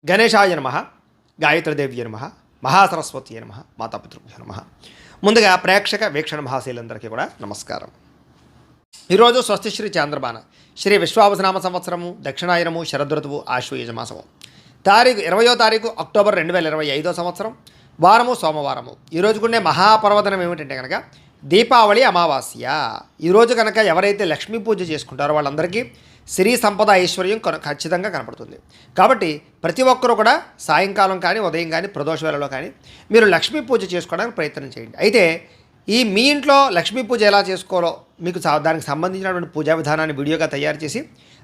గణేశాయ నమః, గాయత్రీదేవ్య నమః, మహాసరస్వతి నమః, మాతాపితృభ్యో నమః. ముందుగా ప్రేక్షక వీక్షణ మహాశీలందరికీ కూడా నమస్కారం. ఈరోజు స్వస్తిశ్రీ చాంద్రబాన శ్రీ విశ్వావసనామ సంవత్సరము దక్షిణాయనము శరదృతువు ఆశ్వయుజ మాసము 20వ తారీఖు అక్టోబర్ 2025 సంవత్సరం వారము సోమవారము. ఈరోజు ఉండే మహాపర్వదనం ఏమిటంటే కనుక దీపావళి అమావాస్య. ఈరోజు కనుక ఎవరైతే లక్ష్మీ పూజ చేసుకుంటారో వాళ్ళందరికీ సిరి సంపద ఐశ్వర్యం ఖచ్చితంగా కనపడుతుంది. కాబట్టి ప్రతి ఒక్కరూ కూడా సాయంకాలం కానీ ఉదయం కానీ ప్రదోష వేళలో కానీ మీరు లక్ష్మీ పూజ చేసుకోవడానికి ప్రయత్నం చేయండి. అయితే మీ ఇంట్లో లక్ష్మీ పూజ ఎలా చేసుకోవాలో మీకు దానికి సంబంధించినటువంటి పూజా విధానాన్ని వీడియోగా తయారు చేసి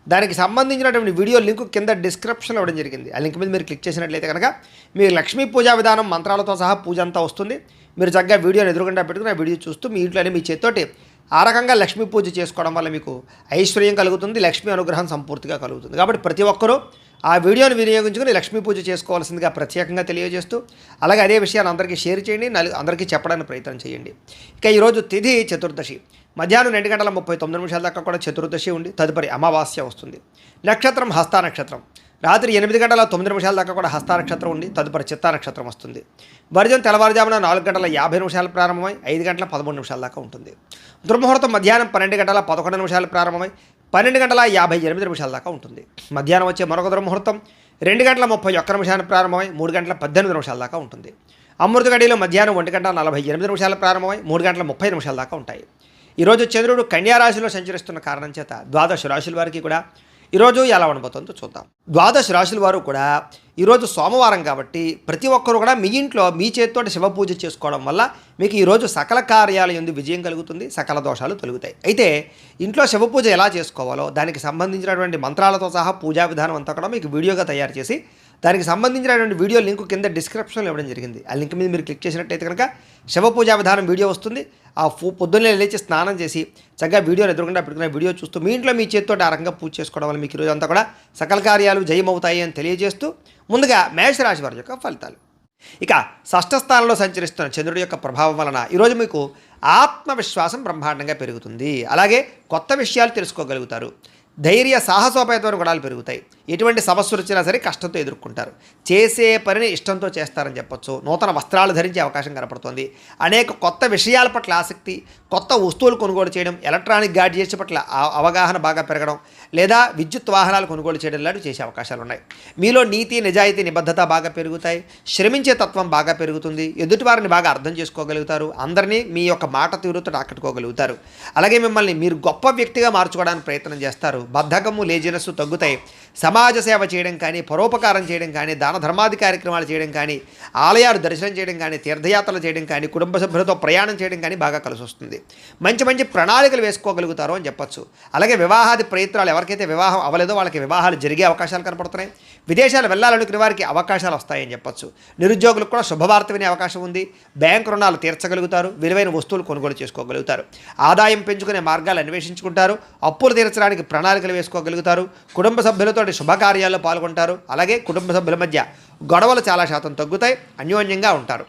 దానికి సంబంధించినటువంటి వీడియో లింక్ కింద డిస్క్రిప్షన్లో ఇవ్వడం జరిగింది. ఆ లింక్ మీద మీరు క్లిక్ చేసినట్లయితే కనుక మీరు లక్ష్మీ పూజా విధానం మంత్రాలతో సహా పూజ అంతా వస్తుంది. మీరు చక్కగా వీడియోని ఎదురుగుండా పెట్టుకుని ఆ వీడియో చూస్తూ మీ ఇంట్లోనే మీ చేతితోటి ఆ రకంగా లక్ష్మీ పూజ చేసుకోవడం వల్ల మీకు ఐశ్వర్యం కలుగుతుంది, లక్ష్మీ అనుగ్రహం సంపూర్తిగా కలుగుతుంది. కాబట్టి ప్రతి ఒక్కరూ ఆ వీడియోని వినియోగించుకుని లక్ష్మీ పూజ చేసుకోవాల్సిందిగా ప్రత్యేకంగా తెలియజేస్తూ అలాగే అదే విషయాన్ని అందరికీ షేర్ చేయండి, అందరికీ చెప్పడానికి ప్రయత్నం చేయండి. ఇక ఈరోజు తిథి చతుర్దశి, మధ్యాహ్నం 2:39 దాకా కూడా చతుర్దశి ఉండి తదుపరి అమావాస్య వస్తుంది. నక్షత్రం హస్త నక్షత్రం, రాత్రి 8:09 దాకా కూడా హస్త నక్షత్రం ఉండి తదుపరి చిత్తా నక్షత్రం వస్తుంది. వర్జం తెల్లవారుజామున 4:50 ప్రారంభమై 5:13 దాకా ఉంటుంది. దుర్ముహూర్తం మధ్యాహ్నం 12:11 ప్రారంభమై 12:58 దాకా ఉంటుంది. మధ్యాహ్నం వచ్చే మరొక దుర్ముహూర్తం 2:31 ప్రారంభమై 3:18 దాకా ఉంటుంది. అమృత గడిలో మధ్యాహ్నం 1:48 ప్రారంభమై 3:30 దాకా ఉంటాయి. ఈరోజు చంద్రుడు కన్యారాశిలో సంచరిస్తున్న కారణం చేత ద్వాదశ రాశుల వారికి కూడా ఈరోజు ఎలా ఉండబోతుందో చూద్దాం. ద్వాదశ రాశుల వారు కూడా ఈరోజు సోమవారం కాబట్టి ప్రతి ఒక్కరు కూడా మీ ఇంట్లో మీ చేతితో శివ పూజ చేసుకోవడం వల్ల మీకు ఈరోజు సకల కార్యాల యందు విజయం కలుగుతుంది, సకల దోషాలు తొలుగుతాయి. అయితే ఇంట్లో శివ పూజ ఎలా చేసుకోవాలో దానికి సంబంధించినటువంటి మంత్రాలతో సహా పూజా విధానం అంతా కూడా మీకు వీడియోగా తయారు చేసి దానికి సంబంధించినటువంటి వీడియో లింక్ కింద డిస్క్రిప్షన్లో ఇవ్వడం జరిగింది. ఆ లింక్ మీద మీరు క్లిక్ చేసినట్టయితే కనుక శివ పూజా విధానం వీడియో వస్తుంది. ఆ పొద్దున్నే లేచి స్నానం చేసి చక్కగా వీడియోని ఎదురుకుండా పెట్టుకున్న వీడియో చూస్తూ మీ ఇంట్లో మీ చేతితో ఆ రకంగా పూజ చేసుకోవడం వల్ల మీకు ఈరోజు అంతా కూడా సకల కార్యాలు జయమవుతాయి అని తెలియజేస్తూ ముందుగా మేషరాశి వారి యొక్క ఫలితాలు. ఇక షష్ఠ స్థానంలో సంచరిస్తున్న చంద్రుడి యొక్క ప్రభావం వలన ఈరోజు మీకు ఆత్మవిశ్వాసం బ్రహ్మాండంగా పెరుగుతుంది. అలాగే కొత్త విషయాలు తెలుసుకోగలుగుతారు. ధైర్య సాహసోపేతమైన గుణాలు పెరుగుతాయి. ఎటువంటి సమస్యలు వచ్చినా సరే కష్టంతో ఎదుర్కొంటారు. చేసే పనిని ఇష్టంతో చేస్తారని చెప్పొచ్చు. నూతన వస్త్రాలు ధరించే అవకాశం కనపడుతుంది. అనేక కొత్త విషయాల పట్ల ఆసక్తి, కొత్త వస్తువులు కొనుగోలు చేయడం, ఎలక్ట్రానిక్ గాడ్జెట్స్ పట్ల అవగాహన బాగా పెరగడం, లేదా విద్యుత్ వాహనాలు కొనుగోలు చేయడం లాంటివి చేసే అవకాశాలు ఉన్నాయి. మీలో నీతి, నిజాయితీ, నిబద్ధత బాగా పెరుగుతాయి. శ్రమించే తత్వం బాగా పెరుగుతుంది. ఎదుటివారిని బాగా అర్థం చేసుకోగలుగుతారు. అందరినీ మీ యొక్క మాట తీరుతో ఆకట్టుకోగలుగుతారు. అలాగే మిమ్మల్ని మీరు గొప్ప వ్యక్తిగా మార్చుకోవడానికి ప్రయత్నం చేస్తారు. బద్ధకము, లేజినెస్ తగ్గుతాయి. సమాజ సేవ చేయడం కానీ, పరోపకారం చేయడం కానీ, దాన ధర్మాది కార్యక్రమాలు చేయడం కానీ, ఆలయాలు దర్శనం చేయడం కానీ, తీర్థయాత్రలు చేయడం కానీ, కుటుంబ సభ్యులతో ప్రయాణం చేయడం కానీ బాగా కలిసి వస్తుంది. మంచి మంచి ప్రణాళికలు వేసుకోగలుగుతారు అని చెప్పచ్చు. అలాగే వివాహాది ప్రయత్నాలు ఎవరికైతే వివాహం అవ్వలేదో వాళ్ళకి వివాహాలు జరిగే అవకాశాలు కనపడుతున్నాయి. విదేశాలు వెళ్ళాలనుకునే వారికి అవకాశాలు వస్తాయని చెప్పచ్చు. నిరుద్యోగులకు కూడా శుభవార్త వినే అవకాశం ఉంది. బ్యాంకు రుణాలు తీర్చగలుగుతారు. విలువైన వస్తువులు కొనుగోలు చేసుకోగలుగుతారు. ఆదాయం పెంచుకునే మార్గాలు అన్వేషించుకుంటారు. అప్పులు తీర్చడానికి ప్రణాళికలు వేసుకోగలుగుతారు. కుటుంబ సభ్యులతో శుభకార్యాల్లో పాల్గొంటారు. అలాగే కుటుంబ సభ్యుల మధ్య గొడవలు చాలా శాతం తగ్గుతాయి. అన్యోన్యంగా ఉంటారు.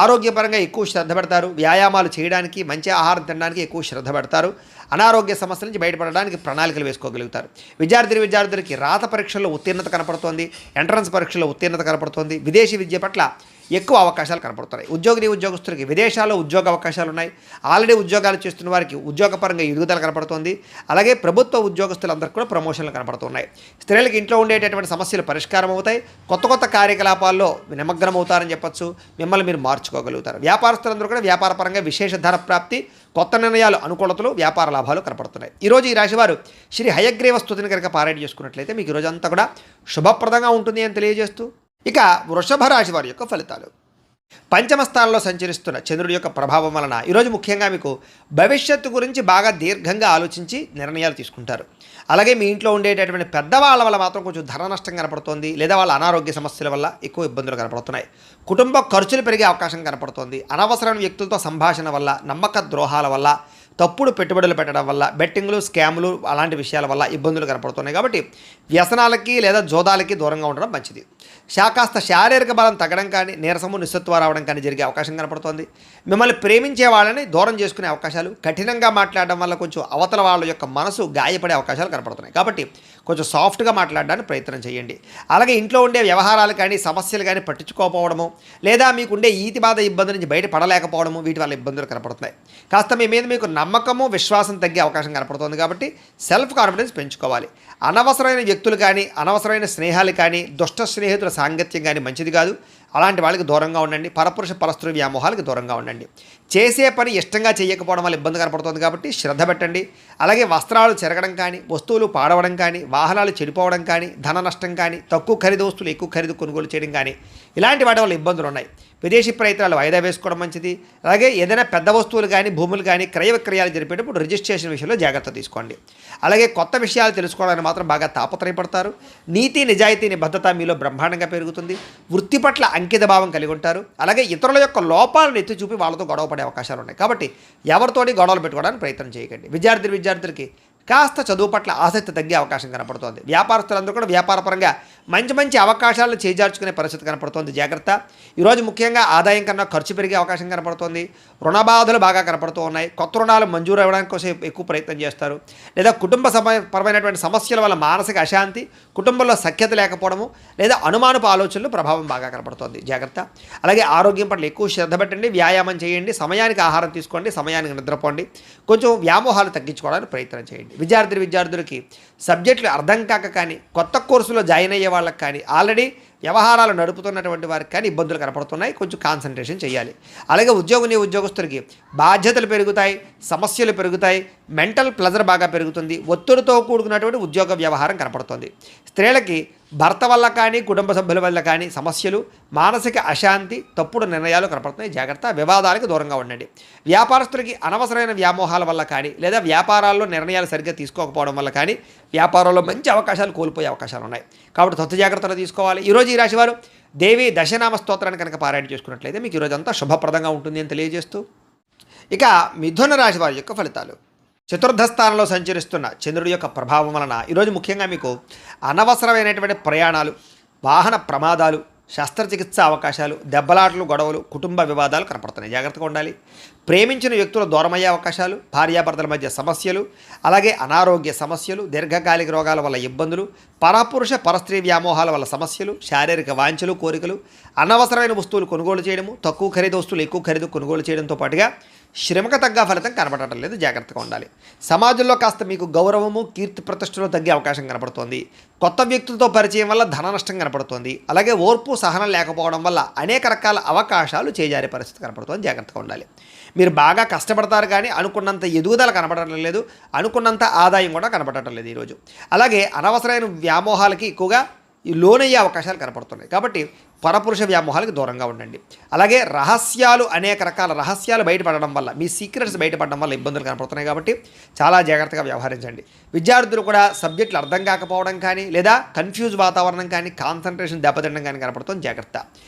ఆరోగ్యపరంగా ఎక్కువ శ్రద్ధ పెడతారు. వ్యాయామాలు చేయడానికి, మంచి ఆహారం తినడానికి ఎక్కువ శ్రద్ధ పెడతారు. అనారోగ్య సమస్యల నుంచి బయటపడడానికి ప్రణాళికలు వేసుకోగలుగుతారు. విద్యార్థులకి రాత పరీక్షల్లో ఉత్తీర్ణత కనపడుతోంది. ఎంట్రన్స్ పరీక్షల్లో ఉత్తీర్ణత కనపడుతోంది. విదేశీ విద్య పట్ల ఎక్కువ అవకాశాలు కనపడుతున్నాయి. ఉద్యోగస్తులకి విదేశాల్లో ఉద్యోగ అవకాశాలు ఉన్నాయి. ఆల్రెడీ ఉద్యోగాలు చేస్తున్న వారికి ఉద్యోగపరంగా ఎదుగుదల కనపడుతోంది. అలాగే ప్రభుత్వ ఉద్యోగస్తులందరికీ కూడా ప్రమోషన్లు కనపడుతున్నాయి. స్త్రీలకు ఇంట్లో ఉండేటటువంటి సమస్యలు పరిష్కారం అవుతాయి. కొత్త కార్యకలాపాల్లో నిమగ్నమవుతారని చెప్పచ్చు. మిమ్మల్ని మీరు మార్చుకోగలుగుతారు. వ్యాపారస్తులందరూ కూడా వ్యాపారపరంగా విశేష ధన ప్రాప్తి, కొత్త నిర్ణయాలు, అనుకూలతలు, వ్యాపార లాభాలు కనపడుతున్నాయి. ఈరోజు ఈ రాశివారు శ్రీ హయగ్రీవ స్తుతిని కనుక పారాయణ చేసుకున్నట్లయితే మీకు ఈరోజు అంతా కూడా శుభప్రదంగా ఉంటుంది అని తెలియజేస్తూ ఇక వృషభ రాశి వారి యొక్క ఫలితాలు. పంచమ స్థానంలో సంచరిస్తున్న చంద్రుడి యొక్క ప్రభావం వలన ఈరోజు ముఖ్యంగా మీకు భవిష్యత్తు గురించి బాగా దీర్ఘంగా ఆలోచించి నిర్ణయాలు తీసుకుంటారు. అలాగే మీ ఇంట్లో ఉండేటటువంటి పెద్దవాళ్ళ వల్ల మాత్రం కొంచెం ధన నష్టం కనపడుతోంది, లేదా వాళ్ళ అనారోగ్య సమస్యల వల్ల ఎక్కువ ఇబ్బందులు కనపడుతున్నాయి. కుటుంబ ఖర్చులు పెరిగే అవకాశం కనపడుతోంది. అనవసరమైన వ్యక్తులతో సంభాషణ వల్ల, నమ్మక ద్రోహాల వల్ల, తప్పుడు పెట్టుబడులు పెట్టడం వల్ల, బెట్టింగ్లు, స్కాములు అలాంటి విషయాల వల్ల ఇబ్బందులు కనపడుతున్నాయి. కాబట్టి వ్యసనాలకి లేదా జోదాలకి దూరంగా ఉండడం మంచిది. కాస్త శారీరక బలం తగ్గడం కానీ నీరసము నిస్సత్వ రావడం కానీ జరిగే అవకాశం కనపడుతోంది. మిమ్మల్ని ప్రేమించే వాళ్ళని దూరం చేసుకునే అవకాశాలు, కఠినంగా మాట్లాడడం వల్ల కొంచెం అవతల వాళ్ళ యొక్క మనసు గాయపడే అవకాశాలు కనపడుతున్నాయి. కాబట్టి కొంచెం సాఫ్ట్గా మాట్లాడడానికి ప్రయత్నం చేయండి. అలాగే ఇంట్లో ఉండే వ్యవహారాలు కానీ సమస్యలు కానీ పట్టించుకోకపోవడము, లేదా మీకుండే ఈతి బాధ ఇబ్బంది నుంచి బయటపడలేకపోవడము, వీటి వల్ల ఇబ్బందులు కనపడుతున్నాయి. కాస్త మీ మీద మీకు నమ్మకము విశ్వాసం తగ్గే అవకాశం కనపడుతుంది. కాబట్టి సెల్ఫ్ కాన్ఫిడెన్స్ పెంచుకోవాలి. అనవసరమైన వ్యక్తులు కానీ అనవసరమైన స్నేహాలు కానీ దుష్ట స్నేహితుల సాంగత్యం కానీ మంచిది కాదు. అలాంటి వాళ్ళకి దూరంగా ఉండండి. పరపురుష పరస్త్రీ వ్యామోహాలకు దూరంగా ఉండండి. చేసే పని ఇష్టంగా చేయకపోవడం వల్ల ఇబ్బంది కనపడుతుంది. కాబట్టి శ్రద్ధ పెట్టండి. అలాగే వస్త్రాలు చెరగడం కానీ, వస్తువులు పాడవడం కానీ, వాహనాలు చెడిపోవడం కానీ, ధన నష్టం కానీ, తక్కువ ఖరీదు వస్తువులు ఎక్కువ ఖరీదు కొనుగోలు చేయడం కానీ, ఇలాంటి వాటి వల్ల ఇబ్బందులు ఉన్నాయి. విదేశీ ప్రయత్నాలు వాయిదా వేసుకోవడం మంచిది. అలాగే ఏదైనా పెద్ద వస్తువులు కానీ భూములు కానీ క్రయ విక్రయాలు జరిపేటప్పుడు రిజిస్ట్రేషన్ విషయంలో జాగ్రత్త తీసుకోండి. అలాగే కొత్త విషయాలు తెలుసుకోవడానికి మాత్రం బాగా తాపత్రయపడతారు. నీతి నిజాయితీ నిబద్ధత మీలో బ్రహ్మాండంగా పెరుగుతుంది. వృత్తి పట్ల అంకిత భావం కలిగి ఉంటారు. అలాగే ఇతరుల యొక్క లోపాలను ఎత్తి చూపి వాళ్ళతో గొడవ పడే అవకాశాలు ఉన్నాయి. కాబట్టి ఎవరితోటి గొడవలు పెట్టుకోవడానికి ప్రయత్నం చేయకండి. విద్యార్థులకి కాస్త చదువు పట్ల ఆసక్తి తగ్గే అవకాశం కనపడుతోంది. వ్యాపారస్తులందరూ కూడా వ్యాపారపరంగా మంచి అవకాశాలను చేజార్చుకునే పరిస్థితి కనపడుతోంది. జాగ్రత్త. ఈరోజు ముఖ్యంగా ఆదాయం కన్నా ఖర్చు పెరిగే అవకాశం కనపడుతోంది. రుణ బాధలు బాగా కనపడుతూ ఉన్నాయి. కొత్త రుణాలు మంజూరు అవ్వడానికి కోసం ఎక్కువ ప్రయత్నం చేస్తారు. లేదా కుటుంబ పరమైనటువంటి సమస్యల వల్ల మానసిక అశాంతి, కుటుంబంలో సఖ్యత లేకపోవడము, లేదా అనుమానపు ఆలోచనలు ప్రభావం బాగా కనపడుతోంది. జాగ్రత్త. అలాగే ఆరోగ్యం పట్ల ఎక్కువ శ్రద్ధ పెట్టండి. వ్యాయామం చేయండి. సమయానికి ఆహారం తీసుకోండి. సమయానికి నిద్రపోండి. కొంచెం వ్యామోహాలు తగ్గించుకోవడానికి ప్రయత్నం చేయండి. విద్యార్థులకి సబ్జెక్టులు అర్థం కాక కానీ, కొత్త కోర్సులో జాయిన్ అయ్యే వాళ్ళకి కానీ, ఆల్రెడీ వ్యవహారాలు నడుపుతున్నటువంటి వారికి కానీ ఇబ్బందులు కనపడుతున్నాయి. కొంచెం కాన్సన్ట్రేషన్ చేయాలి. అలాగే ఉద్యోగస్తులకి బాధ్యతలు పెరుగుతాయి, సమస్యలు పెరుగుతాయి, మెంటల్ ప్లెజర్ బాగా పెరుగుతుంది, ఒత్తిడితో కూడుకున్నటువంటి ఉద్యోగ వ్యవహారం కనపడుతుంది. స్త్రీలకి భర్త వల్ల కానీ కుటుంబ సభ్యుల వల్ల కానీ సమస్యలు, మానసిక అశాంతి, తప్పుడు నిర్ణయాలు కనపడుతున్నాయి. జాగ్రత్త. వివాదాలకు దూరంగా ఉండండి. వ్యాపారస్తులకి అనవసరమైన వ్యామోహాల వల్ల కానీ, లేదా వ్యాపారాల్లో నిర్ణయాలు సరిగ్గా తీసుకోకపోవడం వల్ల కానీ వ్యాపారంలో మంచి అవకాశాలు కోల్పోయే అవకాశాలు ఉన్నాయి. కాబట్టి తొత్తు జాగ్రత్తలు తీసుకోవాలి. ఈరోజు ఈ రాశివారు దేవి దశనామ స్తోత్రాన్ని కనుక పారాయణ చేసుకున్నట్లయితే మీకు ఈరోజు అంతా శుభప్రదంగా ఉంటుంది అని తెలియజేస్తూ, ఇక మిథున రాశి వారి యొక్క ఫలితాలు. చతుర్థ స్థానంలో సంచరిస్తున్న చంద్రుడి యొక్క ప్రభావం వలన ఈరోజు ముఖ్యంగా మీకు అనవసరమైనటువంటి ప్రయాణాలు, వాహన ప్రమాదాలు, శస్త్రచికిత్స అవకాశాలు, దెబ్బలాటలు, గొడవలు, కుటుంబ వివాదాలు కనపడుతున్నాయి. జాగ్రత్తగా ఉండాలి. ప్రేమించిన వ్యక్తులు దూరమయ్యే అవకాశాలు, భార్యాభర్తల మధ్య సమస్యలు, అలాగే అనారోగ్య సమస్యలు, దీర్ఘకాలిక రోగాల వల్ల ఇబ్బందులు, పరపురుష పరస్త్రీ వ్యామోహాల వల్ల సమస్యలు, శారీరక వాంఛలు, కోరికలు, అనవసరమైన వస్తువులు కొనుగోలు చేయడము, తక్కువ ఖరీదు వస్తువులు ఎక్కువ ఖరీదు కొనుగోలు చేయడంతో పాటుగా శ్రమకు తగ్గ ఫలితం కనపడటం లేదు. జాగ్రత్తగా ఉండాలి. సమాజంలో కాస్త మీకు గౌరవము, కీర్తి ప్రతిష్టలు తగ్గే అవకాశం కనపడుతోంది. కొత్త వ్యక్తులతో పరిచయం వల్ల ధన నష్టం కనపడుతోంది. అలాగే ఓర్పు సహనం లేకపోవడం వల్ల అనేక రకాల అవకాశాలు చేజారే పరిస్థితి కనపడుతోంది. జాగ్రత్తగా ఉండాలి. మీరు బాగా కష్టపడతారు కానీ అనుకున్నంత ఎదుగుదల కనపడటం లేదు, అనుకున్నంత ఆదాయం కూడా కనపడటం లేదు ఈరోజు. అలాగే అనవసరమైన వ్యామోహాలకి ఎక్కువగా లోనయ్యే అవకాశాలు కనపడుతున్నాయి. కాబట్టి పరపురుష వ్యామోహాలకు దూరంగా ఉండండి. అలాగే అనేక రకాల రహస్యాలు బయటపడడం వల్ల, మీ సీక్రెట్స్ బయటపడడం వల్ల ఇబ్బందులు కనపడుతున్నాయి. కాబట్టి చాలా జాగ్రత్తగా వ్యవహరించండి. విద్యార్థులు కూడా సబ్జెక్టులు అర్థం కాకపోవడం కానీ, లేదా కన్ఫ్యూజ్ వాతావరణం కానీ, కాన్సన్ట్రేషన్ దెబ్బతినడం కానీ కనపడుతుంది. జాగ్రత్త.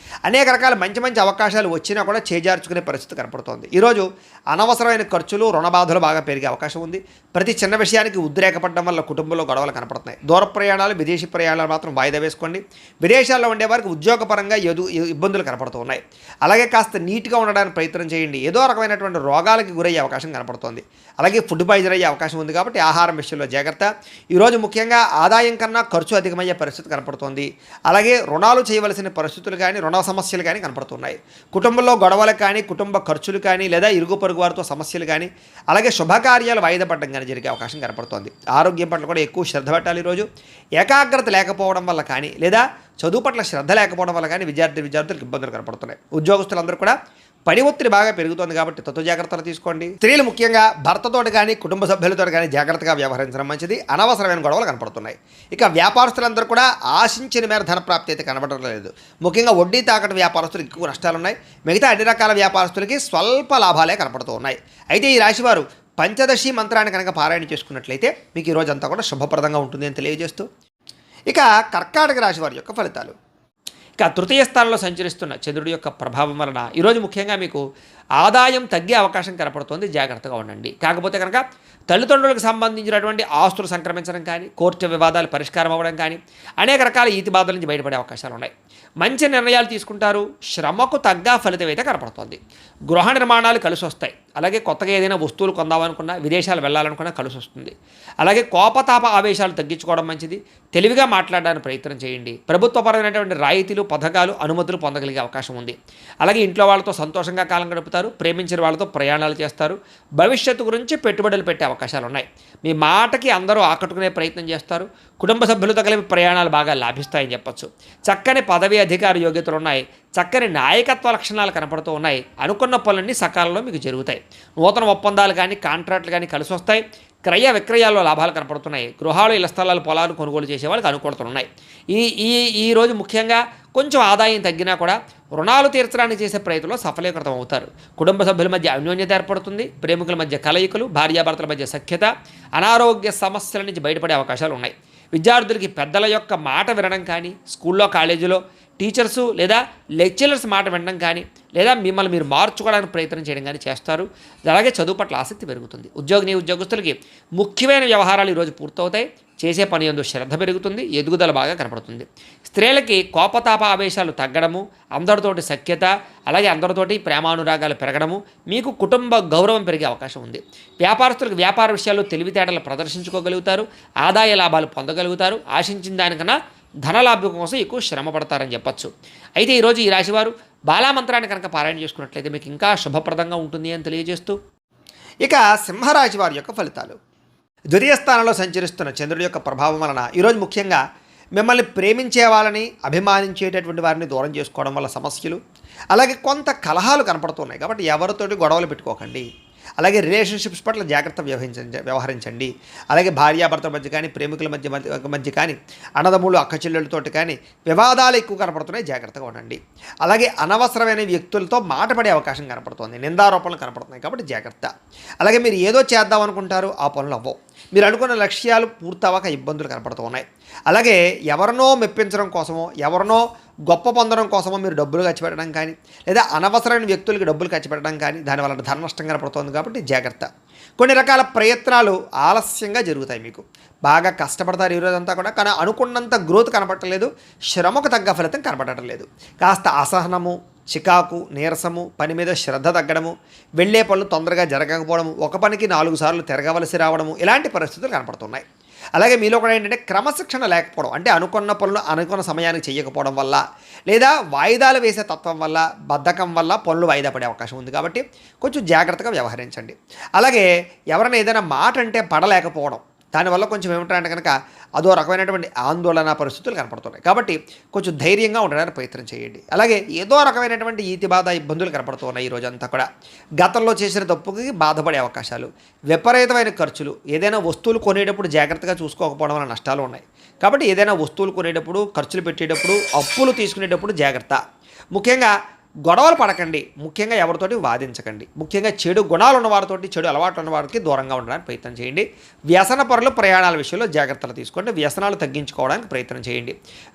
అనేక రకాల మంచి అవకాశాలు వచ్చినా కూడా చేజార్చుకునే పరిస్థితి కనపడుతోంది. ఈరోజు అనవసరమైన ఖర్చులు, రుణబాధలు బాగా పెరిగే అవకాశం ఉంది. ప్రతి చిన్న విషయానికి ఉద్రేకపడడం వల్ల కుటుంబంలో గొడవలు కనపడుతున్నాయి. దూర ప్రయాణాలు, విదేశీ ప్రయాణాలు మాత్రం వాయిదా వేసుకోండి. విదేశాల్లో ఉండే వారికి ఉద్యోగపరంగా ఇబ్బందులు కనపడుతూ ఉన్నాయి. అలాగే కాస్త నీట్గా ఉండడానికి ప్రయత్నం చేయండి. ఏదో రకమైనటువంటి రోగాలకి గురయ్యే అవకాశం కనపడుతోంది. అలాగే ఫుడ్ పాయిజన్ అయ్యే అవకాశం ఉంది. కాబట్టి ఆహారం విషయంలో జాగ్రత్త. ఈరోజు ముఖ్యంగా ఆదాయం కన్నా ఖర్చు అధికమయ్యే పరిస్థితి కనపడుతోంది. అలాగే రుణాలు చేయవలసిన పరిస్థితులు కానీ, రుణ సమస్యలు కానీ కనపడుతున్నాయి. కుటుంబంలో గొడవలు కానీ, కుటుంబ ఖర్చులు కానీ, లేదా ఇరుగు పొరుగు వారితో సమస్యలు కానీ, అలాగే శుభకార్యాలు వాయిదా పడడం కానీ జరిగే అవకాశం కనపడుతోంది. ఆరోగ్యం పట్ల కూడా ఎక్కువ శ్రద్ధ పెట్టాలి. ఈరోజు ఏకాగ్రత లేకపోవడం వల్ల కానీ, లేదా చదువు పట్ల శ్రద్ధ లేకపోవడం వల్ల కానీ విద్యార్థులకు ఇబ్బందులు కనపడుతున్నాయి. ఉద్యోగస్తులందరూ కూడా పని ఒత్తిడి బాగా పెరుగుతోంది. కాబట్టి తత్వ జాగ్రత్తలు తీసుకోండి. స్త్రీలు ముఖ్యంగా భర్తతోటి కానీ, కుటుంబ సభ్యులతో కానీ జాగ్రత్తగా వ్యవహరించడం మంచిది. అనవసరమైన గొడవలు కనపడుతున్నాయి. ఇక వ్యాపారస్తులందరూ కూడా ఆశించిన మేర ధన ప్రాప్తి అయితే కనపడడం లేదు. ముఖ్యంగా వడ్డీ తాకట్టు వ్యాపారస్తులకు ఎక్కువ నష్టాలు ఉన్నాయి. మిగతా అన్ని రకాల వ్యాపారస్తులకి స్వల్ప లాభాలే కనపడుతూ ఉన్నాయి. అయితే ఈ రాశివారు పంచదశి మంత్రాన్ని కనుక పారాయణ చేసుకున్నట్లయితే మీకు ఈ రోజంతా కూడా శుభప్రదంగా ఉంటుంది అని తెలియజేస్తూ, ఇక కర్కాటక రాశి వారి యొక్క ఫలితాలు. ఇక తృతీయ స్థానంలో సంచరిస్తున్న చంద్రుడి యొక్క ప్రభావం వలన ఈరోజు ముఖ్యంగా మీకు ఆదాయం తగ్గే అవకాశం కనపడుతుంది. జాగ్రత్తగా ఉండండి. కాకపోతే కనుక తల్లిదండ్రులకు సంబంధించినటువంటి ఆస్తులు సంక్రమించడం కానీ, కోర్టు వివాదాలు పరిష్కారం అవ్వడం కానీ, అనేక రకాల ఈతి బాధల నుంచి బయటపడే అవకాశాలు ఉన్నాయి. మంచి నిర్ణయాలు తీసుకుంటారు, శ్రమకు తగ్గ ఫలితం అయితే కనపడుతోంది. గృహ నిర్మాణాలు కలిసి వస్తాయి. అలాగే కొత్తగా ఏదైనా వస్తువులు కొందామనుకున్నా, విదేశాలు వెళ్ళాలనుకున్నా కలిసి వస్తుంది. అలాగే కోపతాప ఆవేశాలు తగ్గించుకోవడం మంచిది. తెలివిగా మాట్లాడడానికి ప్రయత్నం చేయండి. ప్రభుత్వపరమైనటువంటి రాయితీలు, పథకాలు, అనుమతులు పొందగలిగే అవకాశం ఉంది. అలాగే ఇంట్లో వాళ్ళతో సంతోషంగా కాలం గడుపుతారు. ప్రేమించిన వాళ్ళతో ప్రయాణాలు చేస్తారు. భవిష్యత్తు గురించి పెట్టుబడులు పెట్టే అవకాశాలు ఉన్నాయి. మీ మాటకి అందరూ ఆకట్టుకునే ప్రయత్నం చేస్తారు. కుటుంబ సభ్యులతో కలిపి ప్రయాణాలు బాగా లాభిస్తాయని చెప్పొచ్చు. చక్కని పదవి అధికార యోగ్యతలు ఉన్నాయి. చక్కని నాయకత్వ లక్షణాలు కనపడుతూ ఉన్నాయి. అనుకున్న పనులన్నీ సకాలంలో మీకు జరుగుతాయి. నూతన ఒప్పందాలు కానీ, కాంట్రాక్టులు కానీ కలిసి వస్తాయి. క్రయ విక్రయాల్లో లాభాలు కనపడుతున్నాయి. గృహాలు, ఇళ్ల స్థలాలు, పొలాలు కొనుగోలు చేసే వాళ్ళకి అనుకూలతలున్నాయి. ఈ ఈ ఈరోజు ముఖ్యంగా కొంచెం ఆదాయం తగ్గినా కూడా రుణాలు తీర్చడానికి చేసే ప్రయత్నంలో సఫలీకృతం అవుతారు. కుటుంబ సభ్యుల మధ్య అన్యోన్యత ఏర్పడుతుంది. ప్రేమికుల మధ్య కలయికలు, భార్యాభర్తల మధ్య సఖ్యత, అనారోగ్య సమస్యల నుంచి బయటపడే అవకాశాలు ఉన్నాయి. విద్యార్థులకి పెద్దల యొక్క మాట వినడం కానీ, స్కూల్లో, కాలేజీలో టీచర్సు లేదా లెక్చరర్స్ మాట వినడం కానీ, లేదా మిమ్మల్ని మీరు మార్చుకోవడానికి ప్రయత్నం చేయడం కానీ చేస్తారు. అలాగే చదువు పట్ల ఆసక్తి పెరుగుతుంది. ఉద్యోగస్తులకి ముఖ్యమైన వ్యవహారాలు ఈరోజు పూర్తవుతాయి. చేసే పని యందు శ్రద్ధ పెరుగుతుంది. ఎదుగుదల బాగా కనపడుతుంది. స్త్రీలకి కోపతాప ఆవేశాలు తగ్గడము, అందరితోటి సఖ్యత, అలాగే అందరితోటి ప్రేమానురాగాలు పెరగడము, మీకు కుటుంబ గౌరవం పెరిగే అవకాశం ఉంది. వ్యాపారస్తులకు వ్యాపార విషయాల్లో తెలివితేటలు ప్రదర్శించుకోగలుగుతారు. ఆదాయ లాభాలు పొందగలుగుతారు. ఆశించిన దానికన్నా ధనలాభం కోసం ఎక్కువ శ్రమ పడతారని చెప్పచ్చు. అయితే ఈరోజు ఈ రాశివారు బాలామంత్రాన్ని కనుక పారాయణ చేసుకున్నట్లయితే మీకు ఇంకా శుభప్రదంగా ఉంటుంది అని తెలియజేస్తూ, ఇక సింహరాశి వారి యొక్క ఫలితాలు. ద్వితీయ స్థానంలో సంచరిస్తున్న చంద్రుడి యొక్క ప్రభావం వలన ఈరోజు ముఖ్యంగా మిమ్మల్ని ప్రేమించే వాళ్ళని, అభిమానించేటటువంటి వారిని దూరం చేసుకోవడం వల్ల సమస్యలు, అలాగే కొంత కలహాలు కనపడుతున్నాయి. కాబట్టి ఎవరితోటి గొడవలు పెట్టుకోకండి. అలాగే రిలేషన్షిప్స్ పట్ల జాగ్రత్త వ్యవహరించండి. అలాగే భార్యాభర్తల మధ్య కానీ, ప్రేమికుల మధ్య కానీ, అన్నదమ్ములు అక్క చెల్లెళ్ళతోటి కానీ వివాదాలు ఎక్కువ కనపడుతున్నాయి. జాగ్రత్తగా ఉండండి. అలాగే అనవసరమైన వ్యక్తులతో మాట పడే అవకాశం కనపడుతుంది. నిందారోపణలు కనపడుతున్నాయి. కాబట్టి జాగ్రత్త. అలాగే మీరు ఏదో చేద్దాం అనుకుంటారు, ఆ పనులు అవ్వవు. మీరు అనుకున్న లక్ష్యాలు పూర్తవక ఇబ్బందులు కనపడుతూ ఉన్నాయి. అలాగే ఎవరినో మెప్పించడం కోసమో, ఎవరినో గొప్ప పొందడం కోసమో మీరు డబ్బులు ఖర్చు పెట్టడం కానీ, లేదా అనవసరమైన వ్యక్తులకి డబ్బులు ఖర్చు పెట్టడం కానీ, దానివల్ల ధన నష్టం కనపడుతుంది. కాబట్టి జాగ్రత్త. కొన్ని రకాల ప్రయత్నాలు ఆలస్యంగా జరుగుతాయి. మీకు బాగా కష్టపడతారు ఈరోజంతా కూడా, కానీ అనుకున్నంత గ్రోత్ కనపడలేదు. శ్రమకు తగ్గ ఫలితం కనపడటం లేదు. కాస్త అసహనము, చికాకు, నీరసము, పని మీద శ్రద్ధ తగ్గడము, వెళ్ళే పనులు తొందరగా జరగకపోవడము, ఒక పనికి 4 సార్లు తిరగవలసి రావడము, ఇలాంటి పరిస్థితులు కనపడుతున్నాయి. అలాగే మీలో కూడా ఏంటంటే క్రమశిక్షణ లేకపోవడం, అంటే అనుకున్న పనులు అనుకున్న సమయానికి చేయకపోవడం వల్ల, లేదా వాయిదాలు వేసే తత్వం వల్ల, బద్ధకం వల్ల పనులు వాయిదా పడే అవకాశం ఉంది. కాబట్టి కొంచెం జాగ్రత్తగా వ్యవహరించండి. అలాగే ఎవరైనా ఏదైనా మాట అంటే పడలేకపోవడం, దానివల్ల కొంచెం ఏమిటంటే కనుక అదో రకమైనటువంటి ఆందోళన పరిస్థితులు కనపడుతున్నాయి. కాబట్టి కొంచెం ధైర్యంగా ఉండడానికి ప్రయత్నం చేయండి. అలాగే ఏదో రకమైనటువంటి ఈతి బాధ, ఇబ్బందులు కనపడుతున్నాయి ఈ రోజంతా కూడా. గతంలో చేసిన తప్పుకి బాధపడే అవకాశాలు, విపరీతమైన ఖర్చులు, ఏదైనా వస్తువులు కొనేటప్పుడు జాగ్రత్తగా చూసుకోకపోవడం వల్ల నష్టాలు ఉన్నాయి. కాబట్టి ఏదైనా వస్తువులు కొనేటప్పుడు, ఖర్చులు పెట్టేటప్పుడు, అప్పులు తీసుకునేటప్పుడు జాగ్రత్త. ముఖ్యంగా గొడవలు పడకండి. ముఖ్యంగా ఎవరితోటి వాదించకండి. ముఖ్యంగా చెడు గుణాలు ఉన్నవారితోటి, చెడు అలవాట్లు ఉన్నవారికి దూరంగా ఉండడానికి ప్రయత్నం చేయండి. వ్యసన పరులు ప్రయాణాల విషయంలో జాగ్రత్తలు తీసుకోండి. వ్యసనాలు తగ్గించుకోవడానికి ప్రయత్నం చేయండి.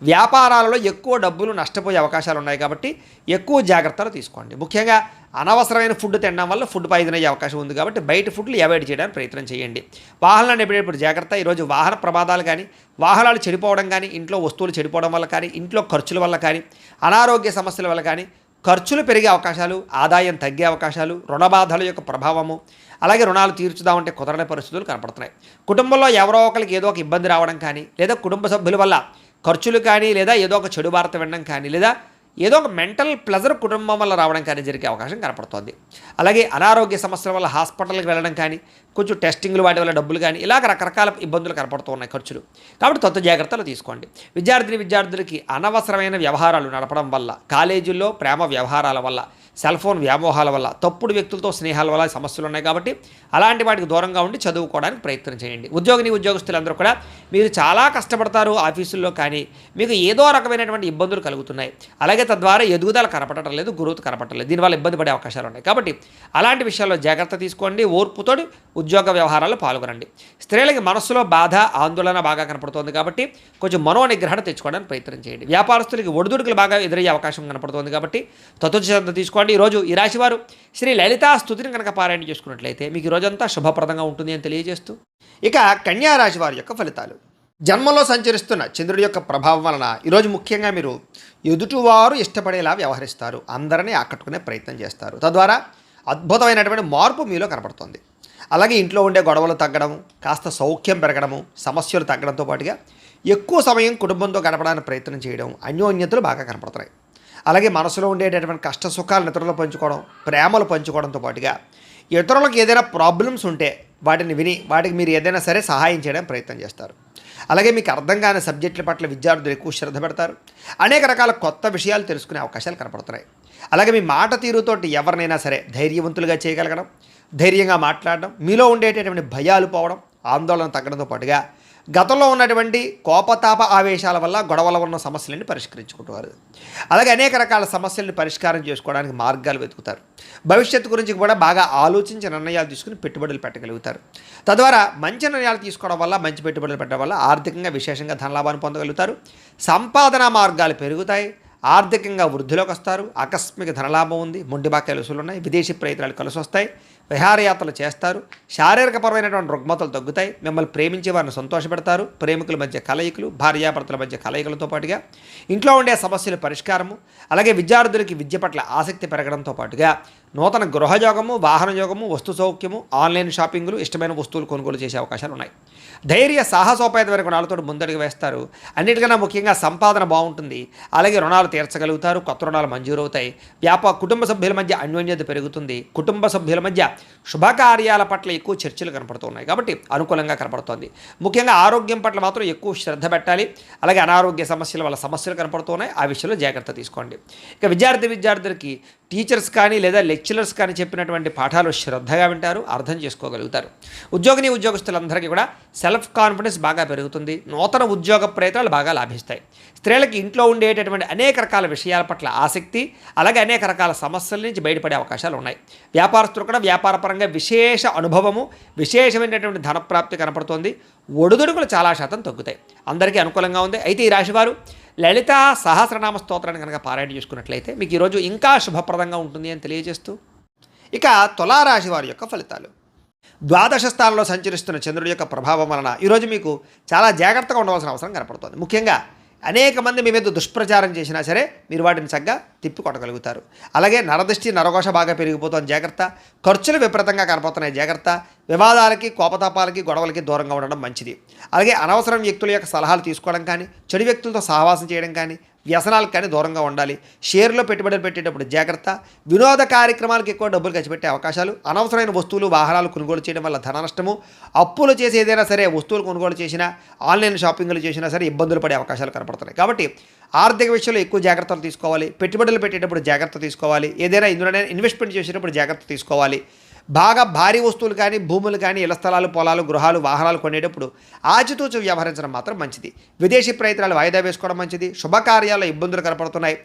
వ్యాపారాలలో ఎక్కువ డబ్బులు నష్టపోయే అవకాశాలు ఉన్నాయి. కాబట్టి ఎక్కువ జాగ్రత్తలు తీసుకోండి. ముఖ్యంగా అనవసరమైన ఫుడ్ తినడం వల్ల ఫుడ్ పాయిజన్ అయ్యే అవకాశం ఉంది. కాబట్టి బయట ఫుడ్లు అవాయిడ్ చేయడానికి ప్రయత్నం చేయండి. వాహనాలు నడిపేటప్పుడు జాగ్రత్త. ఈరోజు వాహన ప్రమాదాలు కానీ, వాహనాలు చెడిపోవడం కానీ, ఇంట్లో వస్తువులు చెడిపోవడం వల్ల కానీ, ఇంట్లో ఖర్చుల వల్ల కానీ, అనారోగ్య సమస్యల వల్ల కానీ ఖర్చులు పెరిగే అవకాశాలు, ఆదాయం తగ్గే అవకాశాలు, రుణబాధల యొక్క ప్రభావము, అలాగే రుణాలు తీర్చుదామంటే కుదరని పరిస్థితులు కనపడుతున్నాయి. కుటుంబంలో ఎవరో ఒకరికి ఏదో ఒక ఇబ్బంది రావడం కానీ, లేదా కుటుంబ సభ్యుల వల్ల ఖర్చులు కానీ, లేదా ఏదో ఒక చెడు వార్త వినడం కానీ, లేదా ఏదో ఒక మెంటల్ ప్లెజర్ కుటుంబం వల్ల రావడం కానీ జరిగే అవకాశం కనపడుతోంది. అలాగే అనారోగ్య సమస్యల వల్ల హాస్పిటల్కి వెళ్ళడం కానీ, కొంచెం టెస్టింగ్లు వాటి వల్ల డబ్బులు కానీ, ఇలాగ రకరకాల ఇబ్బందులు కనపడుతూ ఉన్నాయి, ఖర్చులు. కాబట్టి కొత్త జాగ్రత్తలు తీసుకోండి. విద్యార్థులకి అనవసరమైన వ్యవహారాలు నడపడం వల్ల, కాలేజీల్లో ప్రేమ వ్యవహారాల వల్ల, సెల్ ఫోన్ వ్యామోహాల వల్ల, తప్పుడు వ్యక్తులతో స్నేహాల వల్ల సమస్యలు ఉన్నాయి. కాబట్టి అలాంటి వాటికి దూరంగా ఉండి చదువుకోవడానికి ప్రయత్నం చేయండి. ఉద్యోగస్తులందరూ కూడా మీరు చాలా కష్టపడతారు ఆఫీసుల్లో, కానీ మీకు ఏదో రకమైనటువంటి ఇబ్బందులు కలుగుతున్నాయి. అలాగే తద్వారా ఎదుగుదల కనపడటం లేదు, గ్రోత్ కనపడటం లేదు. దీనివల్ల ఇబ్బంది పడే అవకాశాలు ఉన్నాయి. కాబట్టి అలాంటి విషయాల్లో జాగ్రత్త తీసుకోండి. ఓర్పుతోటి ఉద్యోగ వ్యవహారాల్లో పాల్గొనండి. స్త్రీలకి మనస్సులో బాధ, ఆందోళన బాగా కనపడుతోంది. కాబట్టి కొంచెం మనోనిగ్రహణ తెచ్చుకోవడానికి ప్రయత్నం చేయండి. వ్యాపారస్తులకి ఒడిదుడుకులు బాగా ఎదురయ్యే అవకాశం కనపడుతోంది. కాబట్టి శ్రద్ధ తీసుకోండి. ఈరోజు ఈ రాశివారు శ్రీ లలితా స్తుతిని కనుక పారాయణ చేసుకున్నట్లయితే మీకు ఈ రోజంతా శుభప్రదంగా ఉంటుంది అని తెలియజేస్తూ, ఇక కన్యా రాశి వారి యొక్క ఫలితాలు. జన్మలో సంచరిస్తున్న చంద్రుడి యొక్క ప్రభావం వలన ఈరోజు ముఖ్యంగా మీరు ఎదుటివారు ఇష్టపడేలా వ్యవహరిస్తారు, అందరినీ ఆకట్టుకునే ప్రయత్నం చేస్తారు. తద్వారా అద్భుతమైనటువంటి మార్పు మీలో కనపడుతుంది. అలాగే ఇంట్లో ఉండే గొడవలు తగ్గడం, కాస్త సౌఖ్యం పెరగడము, సమస్యలు తగ్గడంతో పాటుగా ఎక్కువ సమయం కుటుంబంతో గడపడానికి ప్రయత్నం చేయడం, అన్యోన్యతలు బాగా కనపడుతున్నాయి. అలాగే మనసులో ఉండేటటువంటి కష్ట సుఖాలను ఇతరులు పంచుకోవడం, ప్రేమలు పంచుకోవడంతో పాటుగా ఇతరులకు ఏదైనా ప్రాబ్లమ్స్ ఉంటే వాటిని విని వాటికి మీరు ఏదైనా సరే సహాయం చేయడానికి ప్రయత్నం చేస్తారు. అలాగే మీకు అర్థం కాని సబ్జెక్టుల పట్ల విద్యార్థులు ఎక్కువ శ్రద్ధ పెడతారు. అనేక రకాల కొత్త విషయాలు తెలుసుకునే అవకాశాలు కనపడుతున్నాయి. అలాగే మీ మాట తీరుతోటి ఎవరినైనా సరే ధైర్యవంతులుగా చేయగలగడం, ధైర్యంగా మాట్లాడడం, మీలో ఉండేటటువంటి భయాలు పోవడం, ఆందోళన తగ్గడంతో పాటుగా గతంలో ఉన్నటువంటి కోపతాప ఆవేశాల వల్ల గొడవల ఉన్న సమస్యలని పరిష్కరించుకుంటారు. అలాగే అనేక రకాల సమస్యలను పరిష్కారం చేసుకోవడానికి మార్గాలు వెతుకుతారు. భవిష్యత్తు గురించి కూడా బాగా ఆలోచించి నిర్ణయాలు తీసుకుని పెట్టుబడులు పెట్టగలుగుతారు. తద్వారా మంచి నిర్ణయాలు తీసుకోవడం వల్ల, మంచి పెట్టుబడులు పెట్టడం వల్ల ఆర్థికంగా విశేషంగా ధనలాభాన్ని పొందగలుగుతారు. సంపాదన మార్గాలు పెరుగుతాయి. ఆర్థికంగా వృద్ధిలోకి వస్తారు. ఆకస్మిక ధనలాభం ఉంది. మొండి బాక్యాలు వసూలు ఉన్నాయి. విదేశీ ప్రయత్నాలు కలిసి వస్తాయి. విహారయాత్రలు చేస్తారు. శారీరకపరమైనటువంటి రుగ్మతలు తగ్గుతాయి. మిమ్మల్ని ప్రేమించే వారిని సంతోషపెడతారు. ప్రేమికుల మధ్య కలయికలు, భార్యాభర్తల మధ్య కలయికలతో పాటుగా ఇంట్లో ఉండే సమస్యల పరిష్కారము, అలాగే విద్యార్థులకి విద్య పట్ల ఆసక్తి పెరగడంతో పాటుగా నూతన గృహయోగము, వాహన యోగము, వస్తు సౌఖ్యము, ఆన్లైన్ షాపింగ్లు, ఇష్టమైన వస్తువులు కొనుగోలు చేసే అవకాశాలు ఉన్నాయి. ధైర్య సాహసోపేతమైన గుణాలతో ముందడుగు వేస్తారు. అన్నిటికన్నా ముఖ్యంగా సంపాదన బాగుంటుంది. అలాగే రుణాలు తీర్చగలుగుతారు. కొత్త రుణాలు మంజూరవుతాయి. కుటుంబ సభ్యుల మధ్య అన్యోన్యత పెరుగుతుంది. కుటుంబ సభ్యుల మధ్య శుభకార్యాల పట్ల ఎక్కువ చర్చలు కనపడుతున్నాయి కాబట్టి అనుకూలంగా కనపడుతోంది. ముఖ్యంగా ఆరోగ్యం పట్ల మాత్రం ఎక్కువ శ్రద్ధ పెట్టాలి. అలాగే అనారోగ్య సమస్యల వల్ల సమస్యలు కనపడుతున్నాయి. ఆ విషయంలో జాగ్రత్త తీసుకోండి. ఇక విద్యార్థులకి టీచర్స్ కానీ లేదా లెక్చరర్స్ కానీ చెప్పినటువంటి పాఠాలు శ్రద్ధగా వింటారు, అర్థం చేసుకోగలుగుతారు. ఉద్యోగస్తులందరికీ కూడా సెల్ఫ్ కాన్ఫిడెన్స్ బాగా పెరుగుతుంది. నూతన ఉద్యోగ ప్రయత్నాలు బాగా లాభిస్తాయి. స్త్రీలకి ఇంట్లో ఉండేటటువంటి అనేక రకాల విషయాల పట్ల ఆసక్తి, అలాగే అనేక రకాల సమస్యల నుంచి బయటపడే అవకాశాలు ఉన్నాయి. వ్యాపారస్తులు కూడా వ్యాపారపరంగా విశేష అనుభవము, విశేషమైనటువంటి ధనప్రాప్తి కనపడుతోంది. ఒడుదొడుకులు చాలా శాతం తగ్గుతాయి. అందరికీ అనుకూలంగా ఉంది. అయితే ఈ రాశివారు లలితా సహస్రనామ స్తోత్రాన్ని కనుక పారాయణ చేసుకున్నట్లయితే మీకు ఈరోజు ఇంకా శుభప్రదంగా ఉంటుంది అని తెలియజేస్తూ, ఇక తులారాశి వారి యొక్క ఫలితాలు. ద్వాదశ స్థానంలో సంచరిస్తున్న చంద్రుడి యొక్క ప్రభావం వలన ఈరోజు మీకు చాలా జాగ్రత్తగా ఉండవలసిన అవసరం కనపడుతుంది. ముఖ్యంగా అనేక మంది మీ మీద దుష్ప్రచారం చేసినా సరే మీరు వాటిని చక్కగా తిప్పి కొట్టగలుగుతారు. అలాగే నరదృష్టి, నరఘోష బాగా పెరిగిపోతుంది, జాగ్రత్త. ఖర్చులు విపరీతంగా కనపడుతున్నాయి, జాగ్రత్త. వివాదాలకి, కోపతాపాలకి, గొడవలకి దూరంగా ఉండడం మంచిది. అలాగే అనవసరం వ్యక్తుల యొక్క సలహాలు తీసుకోవడం కానీ, చెడు వ్యక్తులతో సహవాసం చేయడం కానీ, వ్యసనాలకు కానీ దూరంగా ఉండాలి. షేర్లో పెట్టుబడులు పెట్టేటప్పుడు జాగ్రత్త. వినోద కార్యక్రమాలకు ఎక్కువ డబ్బులు ఖర్చు పెట్టే అవకాశాలు, అనవసరమైన వస్తువులు, వాహనాలు కొనుగోలు చేయడం వల్ల ధన నష్టము, అప్పులు చేసి ఏదైనా సరే వస్తువులు కొనుగోలు చేసినా, ఆన్లైన్ షాపింగ్లు చేసినా సరే ఇబ్బందులు పడే అవకాశాలు కనపడుతున్నాయి. కాబట్టి ఆర్థిక విషయంలో ఎక్కువ జాగ్రత్తలు తీసుకోవాలి. పెట్టుబడులు పెట్టేటప్పుడు జాగ్రత్త తీసుకోవాలి. ఏదైనా ఇందులోనే ఇన్వెస్ట్మెంట్ చేసేటప్పుడు జాగ్రత్త తీసుకోవాలి. బాగా భారీ వస్తువులు కానీ, భూములు కానీ, ఇళ్ల స్థలాలు, పొలాలు, గృహాలు, వాహనాలు కొనేటప్పుడు ఆచితూచి వ్యవహరించడం మాత్రం మంచిది. విదేశీ ప్రయత్నాలు వాయిదా వేసుకోవడం మంచిది. శుభకార్యాల్లో ఇబ్బందులు కనపడుతున్నాయి.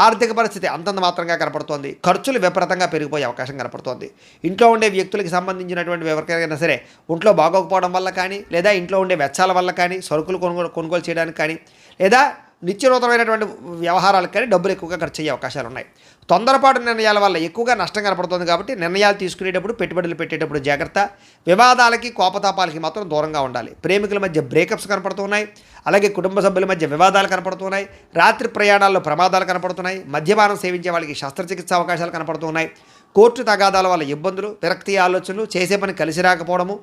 ఆర్థిక పరిస్థితి అంతంత మాత్రంగా కనపడుతోంది. ఖర్చులు విపరీతంగా పెరిగిపోయే అవకాశం కనపడుతోంది. ఇంట్లో ఉండే వ్యక్తులకి సంబంధించినటువంటి ఎవరికైనా సరే ఒంట్లో బాగోకపోవడం వల్ల కానీ, లేదా ఇంట్లో ఉండే వెచ్చాల వల్ల కానీ, సరుకులు కొనుగోలు చేయడానికి కానీ, లేదా నిత్యనూతనమైనటువంటి వ్యవహారాలకు కానీ డబ్బులు ఎక్కువగా ఖర్చు అయ్యే అవకాశాలు ఉన్నాయి. తొందరపాటు నిర్ణయాల వల్ల ఎక్కువగా నష్టం కనపడుతుంది కాబట్టి నిర్ణయాలు తీసుకునేటప్పుడు, పెట్టుబడులు పెట్టేటప్పుడు జాగ్రత్త. వివాదాలకి, కోపతాపాలకి మాత్రం దూరంగా ఉండాలి. ప్రేమికుల మధ్య బ్రేకప్స్ కనపడుతున్నాయి. అలాగే కుటుంబ సభ్యుల మధ్య వివాదాలు కనపడుతున్నాయి. రాత్రి ప్రయాణాల్లో ప్రమాదాలు కనపడుతున్నాయి. మద్యపానం సేవించే వాళ్ళకి శస్త్రచికిత్స అవకాశాలు కనపడుతున్నాయి. కోర్టు తగాదాల వల్ల ఇబ్బందులు, విరక్తి ఆలోచనలు, చేసే పని కలిసి రాకపోవడము,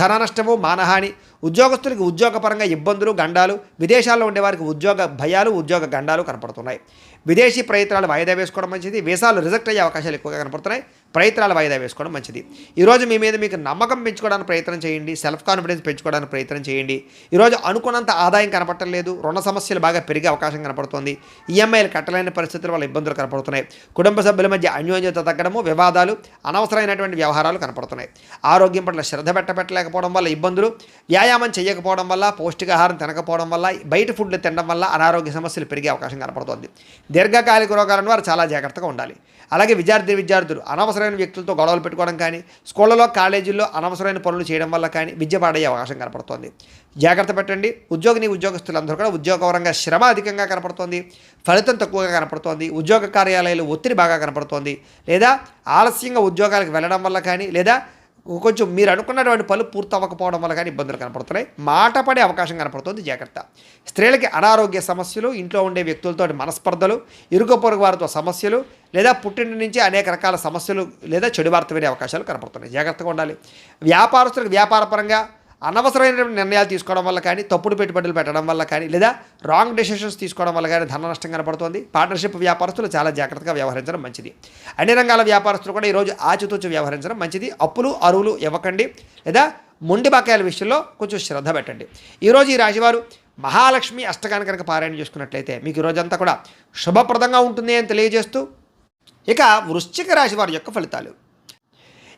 ధన నష్టము, మానహాని, ఉద్యోగస్తులకి ఉద్యోగపరంగా ఇబ్బందులు, గండాలు, విదేశాల్లో ఉండేవారికి ఉద్యోగ భయాలు, ఉద్యోగ గండాలు కనపడుతున్నాయి. విదేశీ ప్రయత్నాలు వాయిదా వేసుకోవడం మంచిది. వీసాలు రిజెక్ట్ అయ్యే అవకాశాలు ఎక్కువగా కనపడుతున్నాయి. ప్రయత్నాలు వాయిదా వేసుకోవడం మంచిది. ఈరోజు మీ మీద మీకు నమ్మకం పెంచుకోవడానికి ప్రయత్నం చేయండి. సెల్ఫ్ కాన్ఫిడెన్స్ పెంచుకోవడానికి ప్రయత్నం చేయండి. ఈరోజు అనుకున్నంత ఆదాయం కనపడటం లేదు. రుణ సమస్యలు బాగా పెరిగే అవకాశం కనపడుతుంది. ఈఎంఐలు కట్టలేని పరిస్థితుల వల్ల ఇబ్బందులు కనపడుతున్నాయి. కుటుంబ సభ్యుల మధ్య అన్యోన్యత తగ్గడము, వివాదాలు, అనవసరమైనటువంటి వ్యవహారాలు కనపడుతున్నాయి. ఆరోగ్యం పట్ల శ్రద్ధ పెట్టలేకపోవడం వల్ల ఇబ్బందులు, వ్యాయామం చేయకపోవడం వల్ల, పౌష్టికాహారం తినకపోవడం వల్ల, బయట ఫుడ్లు తినడం వల్ల అనారోగ్య సమస్యలు పెరిగే అవకాశం కనపడుతుంది. దీర్ఘకాలిక రోగాలను వారు చాలా జాగ్రత్తగా ఉండాలి. అలాగే విద్యార్థులు అనవసరమైన వ్యక్తులతో గొడవలు పెట్టుకోవడం కానీ, స్కూళ్ళలో, కాలేజీల్లో అనవసరమైన పనులు చేయడం వల్ల కానీ విద్య పాడయ్యే అవకాశం కనపడుతుంది. జాగ్రత్త పెట్టండి. ఉద్యోగస్తులందరూ కూడా ఉద్యోగపరంగా శ్రమ అధికంగా కనపడుతోంది. ఫలితం తక్కువగా కనపడుతోంది. ఉద్యోగ కార్యాలయాలు ఒత్తిడి బాగా కనపడుతోంది. లేదా ఆలస్యంగా ఉద్యోగాలకు వెళ్ళడం వల్ల కానీ, లేదా కొంచెం మీరు అనుకున్నటువంటి పనులు పూర్తి అవ్వకపోవడం వల్ల కానీ ఇబ్బందులు కనపడుతున్నాయి. మాట పడే అవకాశం కనపడుతుంది, జాగ్రత్త. స్త్రీలకి అనారోగ్య సమస్యలు, ఇంట్లో ఉండే వ్యక్తులతో మనస్పర్ధలు, ఇరుగు పొరుగు వారితో సమస్యలు, లేదా పుట్టింటి నుంచి అనేక రకాల సమస్యలు లేదా చెడు వార్త వినే అవకాశాలు కనపడుతున్నాయి. జాగ్రత్తగా ఉండాలి. వ్యాపారస్తులకు వ్యాపారపరంగా అనవసరమైనటువంటి నిర్ణయాలు తీసుకోవడం వల్ల కానీ, తప్పుడు పెట్టుబడులు పెట్టడం వల్ల కానీ, లేదా రాంగ్ డెసిషన్స్ తీసుకోవడం వల్ల కానీ ధన నష్టం కనపడుతుంది. పార్ట్నర్షిప్ వ్యాపారస్తులు చాలా జాగ్రత్తగా వ్యవహరించడం మంచిది. అన్ని రంగాల వ్యాపారస్తులు కూడా ఈరోజు ఆచితూచి వ్యవహరించడం మంచిది. అప్పులు అరువులు ఇవ్వకండి, లేదా మొండి బకాయిల విషయంలో కొంచెం శ్రద్ధ పెట్టండి. ఈరోజు ఈ రాశివారు మహాలక్ష్మి అష్టకాన్ని కనుక పారాయణ చేసుకున్నట్లయితే మీకు ఈరోజంతా కూడా శుభప్రదంగా ఉంటుంది అని తెలియజేస్తూ, ఇక వృశ్చిక రాశి వారి యొక్క ఫలితాలు.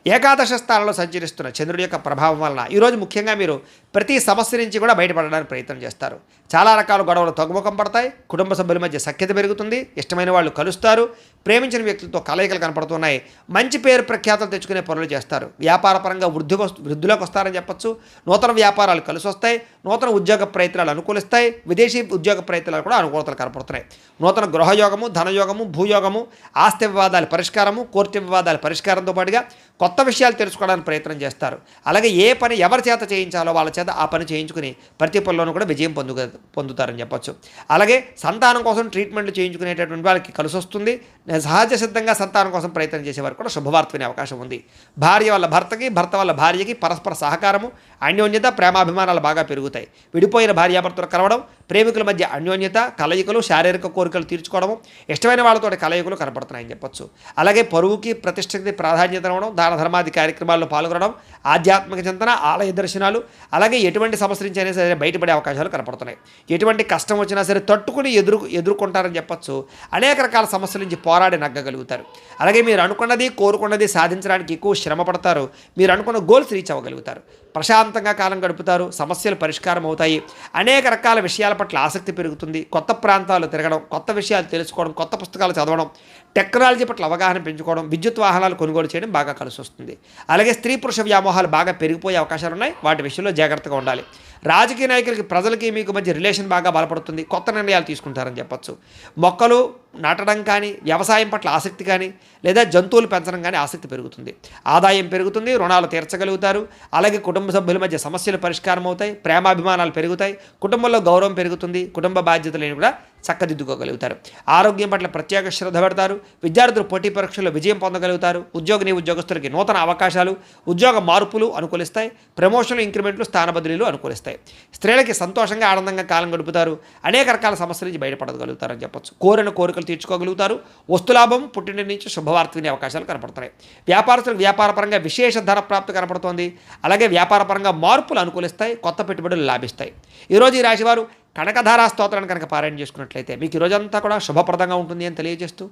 ఏకాదశ స్థానంలో సంచరిస్తున్న చంద్రుడి యొక్క ప్రభావం వలన ఈరోజు ముఖ్యంగా మీరు ప్రతి సమస్య నుంచి కూడా బయటపడడానికి ప్రయత్నం చేస్తారు. చాలా రకాల గొడవలు తగ్గుముఖం పడతాయి. కుటుంబ సభ్యుల మధ్య సఖ్యత పెరుగుతుంది. ఇష్టమైన వాళ్ళు కలుస్తారు. ప్రేమించిన వ్యక్తులతో కలయికలు కనపడుతున్నాయి. మంచి పేరు ప్రఖ్యాతలు తెచ్చుకునే పనులు చేస్తారు. వ్యాపారపరంగా వృద్ధిలోకి వస్తారని చెప్పచ్చు. నూతన వ్యాపారాలు కలిసి వస్తాయి. నూతన ఉద్యోగ ప్రయత్నాలు అనుకూలిస్తాయి. విదేశీ ఉద్యోగ ప్రయత్నాలు కూడా అనుకూలతలు కనపడుతున్నాయి. నూతన గృహయోగము, ధనయోగము, భూయోగము, ఆస్తి వివాదాల పరిష్కారము, కోర్టు వివాదాల పరిష్కారంతో పాటుగా కొత్త విషయాలు తెలుసుకోవడానికి ప్రయత్నం చేస్తారు. అలాగే ఏ పని ఎవరి చేత చేయించాలో వాళ్ళ చేత ఆ పని చేయించుకుని ప్రతి పనిలోనూ కూడా విజయం పొందుతారని చెప్పొచ్చు. అలాగే సంతానం కోసం ట్రీట్మెంట్లు చేయించుకునేటటువంటి వాళ్ళకి కలిసి వస్తుంది. సహజ సిద్ధంగా సంతానం కోసం ప్రయత్నం చేసేవారు కూడా శుభవార్త వినే అవకాశం ఉంది. భార్య వల్ల భర్తకి, భర్త వల్ల భార్యకి పరస్పర సహకారము, అన్యోన్యత, ప్రేమాభిమానాలు బాగా పెరుగుతాయి. విడిపోయిన భార్యాభర్తలు కలవడం, ప్రేమికుల మధ్య అన్యోన్యత, కలయికలు, శారీరక కోరికలు తీర్చుకోవడము, ఇష్టమైన వాళ్ళతో కలయికలు కనపడుతున్నాయని చెప్పొచ్చు. అలాగే పరువుకి ప్రతిష్టకి ప్రాధాన్యత ఇవ్వడం, దాన ధర్మాది కార్యక్రమాల్లో పాల్గొనడం, ఆధ్యాత్మిక చింతన, ఆలయ దర్శనాలు, అలాగే ఎటువంటి సమస్య నుంచి అయినా సరే బయటపడే అవకాశాలు కనపడుతున్నాయి. ఎటువంటి కష్టం వచ్చినా సరే తట్టుకుని ఎదుర్కొంటారని చెప్పొచ్చు. అనేక రకాల సమస్యల నుంచి పోరాడి నగ్గగలుగుతారు. అలాగే మీరు అనుకున్నది కోరుకున్నది సాధించడానికి ఎక్కువ శ్రమ పడతారు. మీరు అనుకున్న గోల్స్ రీచ్ అవ్వగలుగుతారు. ప్రశాంతంగా కాలం గడుపుతారు. సమస్యలు పరిష్కారం అవుతాయి. అనేక రకాల విషయాల పట్ల ఆసక్తి పెరుగుతుంది. కొత్త ప్రాంతాలు తిరగడం, కొత్త విషయాలు తెలుసుకోవడం, కొత్త పుస్తకాలు చదవడం, టెక్నాలజీ పట్ల అవగాహన పెంచుకోవడం, విద్యుత్ వాహనాలు కొనుగోలు చేయడం బాగా కలిసి వస్తుంది. అలాగే స్త్రీ పురుష వ్యామోహాలు బాగా పెరిగిపోయే అవకాశాలు ఉన్నాయి. వాటి విషయంలో జాగ్రత్తగా ఉండాలి. రాజకీయ నాయకులకి, ప్రజలకి మీకు మధ్య రిలేషన్ బాగా బలపడుతుంది. కొత్త నిర్ణయాలు తీసుకుంటారని చెప్పచ్చు. మొక్కలు నాటడం కానీ, వ్యవసాయం పట్ల ఆసక్తి కానీ, లేదా జంతువులు పెంచడం కానీ ఆసక్తి పెరుగుతుంది. ఆదాయం పెరుగుతుంది. రుణాలు తీర్చగలుగుతారు. అలాగే కుటుంబ సభ్యుల మధ్య సమస్యలు పరిష్కారం అవుతాయి. ప్రేమాభిమానాలు పెరుగుతాయి. కుటుంబంలో గౌరవం పెరుగుతుంది. కుటుంబ బాధ్యతలను కూడా చక్కదిద్దుకోగలుగుతారు. ఆరోగ్యం పట్ల ప్రత్యేక శ్రద్ధ పెడతారు. విద్యార్థులు పోటీ పరీక్షల్లో విజయం పొందగలుగుతారు. ఉద్యోగస్తులకి నూతన అవకాశాలు, ఉద్యోగ మార్పులు అనుకూలిస్తాయి. ప్రమోషన్లు, ఇంక్రిమెంట్లు, స్థానబదిలీలు అనుకూలిస్తాయి. స్త్రీలకి సంతోషంగా ఆనందంగా కాలం గడుపుతారు. అనేక రకాల సమస్యల నుంచి బయటపడగలుగుతారని చెప్పొచ్చు. కోరిన కోరికలు తీర్చుకోగలుగుతారు. వస్తులాభం, పుట్టిన నుంచి శుభవార్త వినే అవకాశాలు కనపడుతున్నాయి. వ్యాపారస్తులకు వ్యాపారపరంగా విశేష ధన ప్రాప్తి కనపడుతోంది. అలాగే వ్యాపారపరంగా మార్పులు అనుకూలిస్తాయి. కొత్త పెట్టుబడులు లాభిస్తాయి. ఈరోజు ఈ రాశివారు కనకధారా స్తోత్రాన్ని కనుక పారాయణ చేసుకున్నట్లయితే మీకు ఈరోజంతా కూడా శుభప్రదంగా ఉంటుంది అని తెలియజేస్తూ,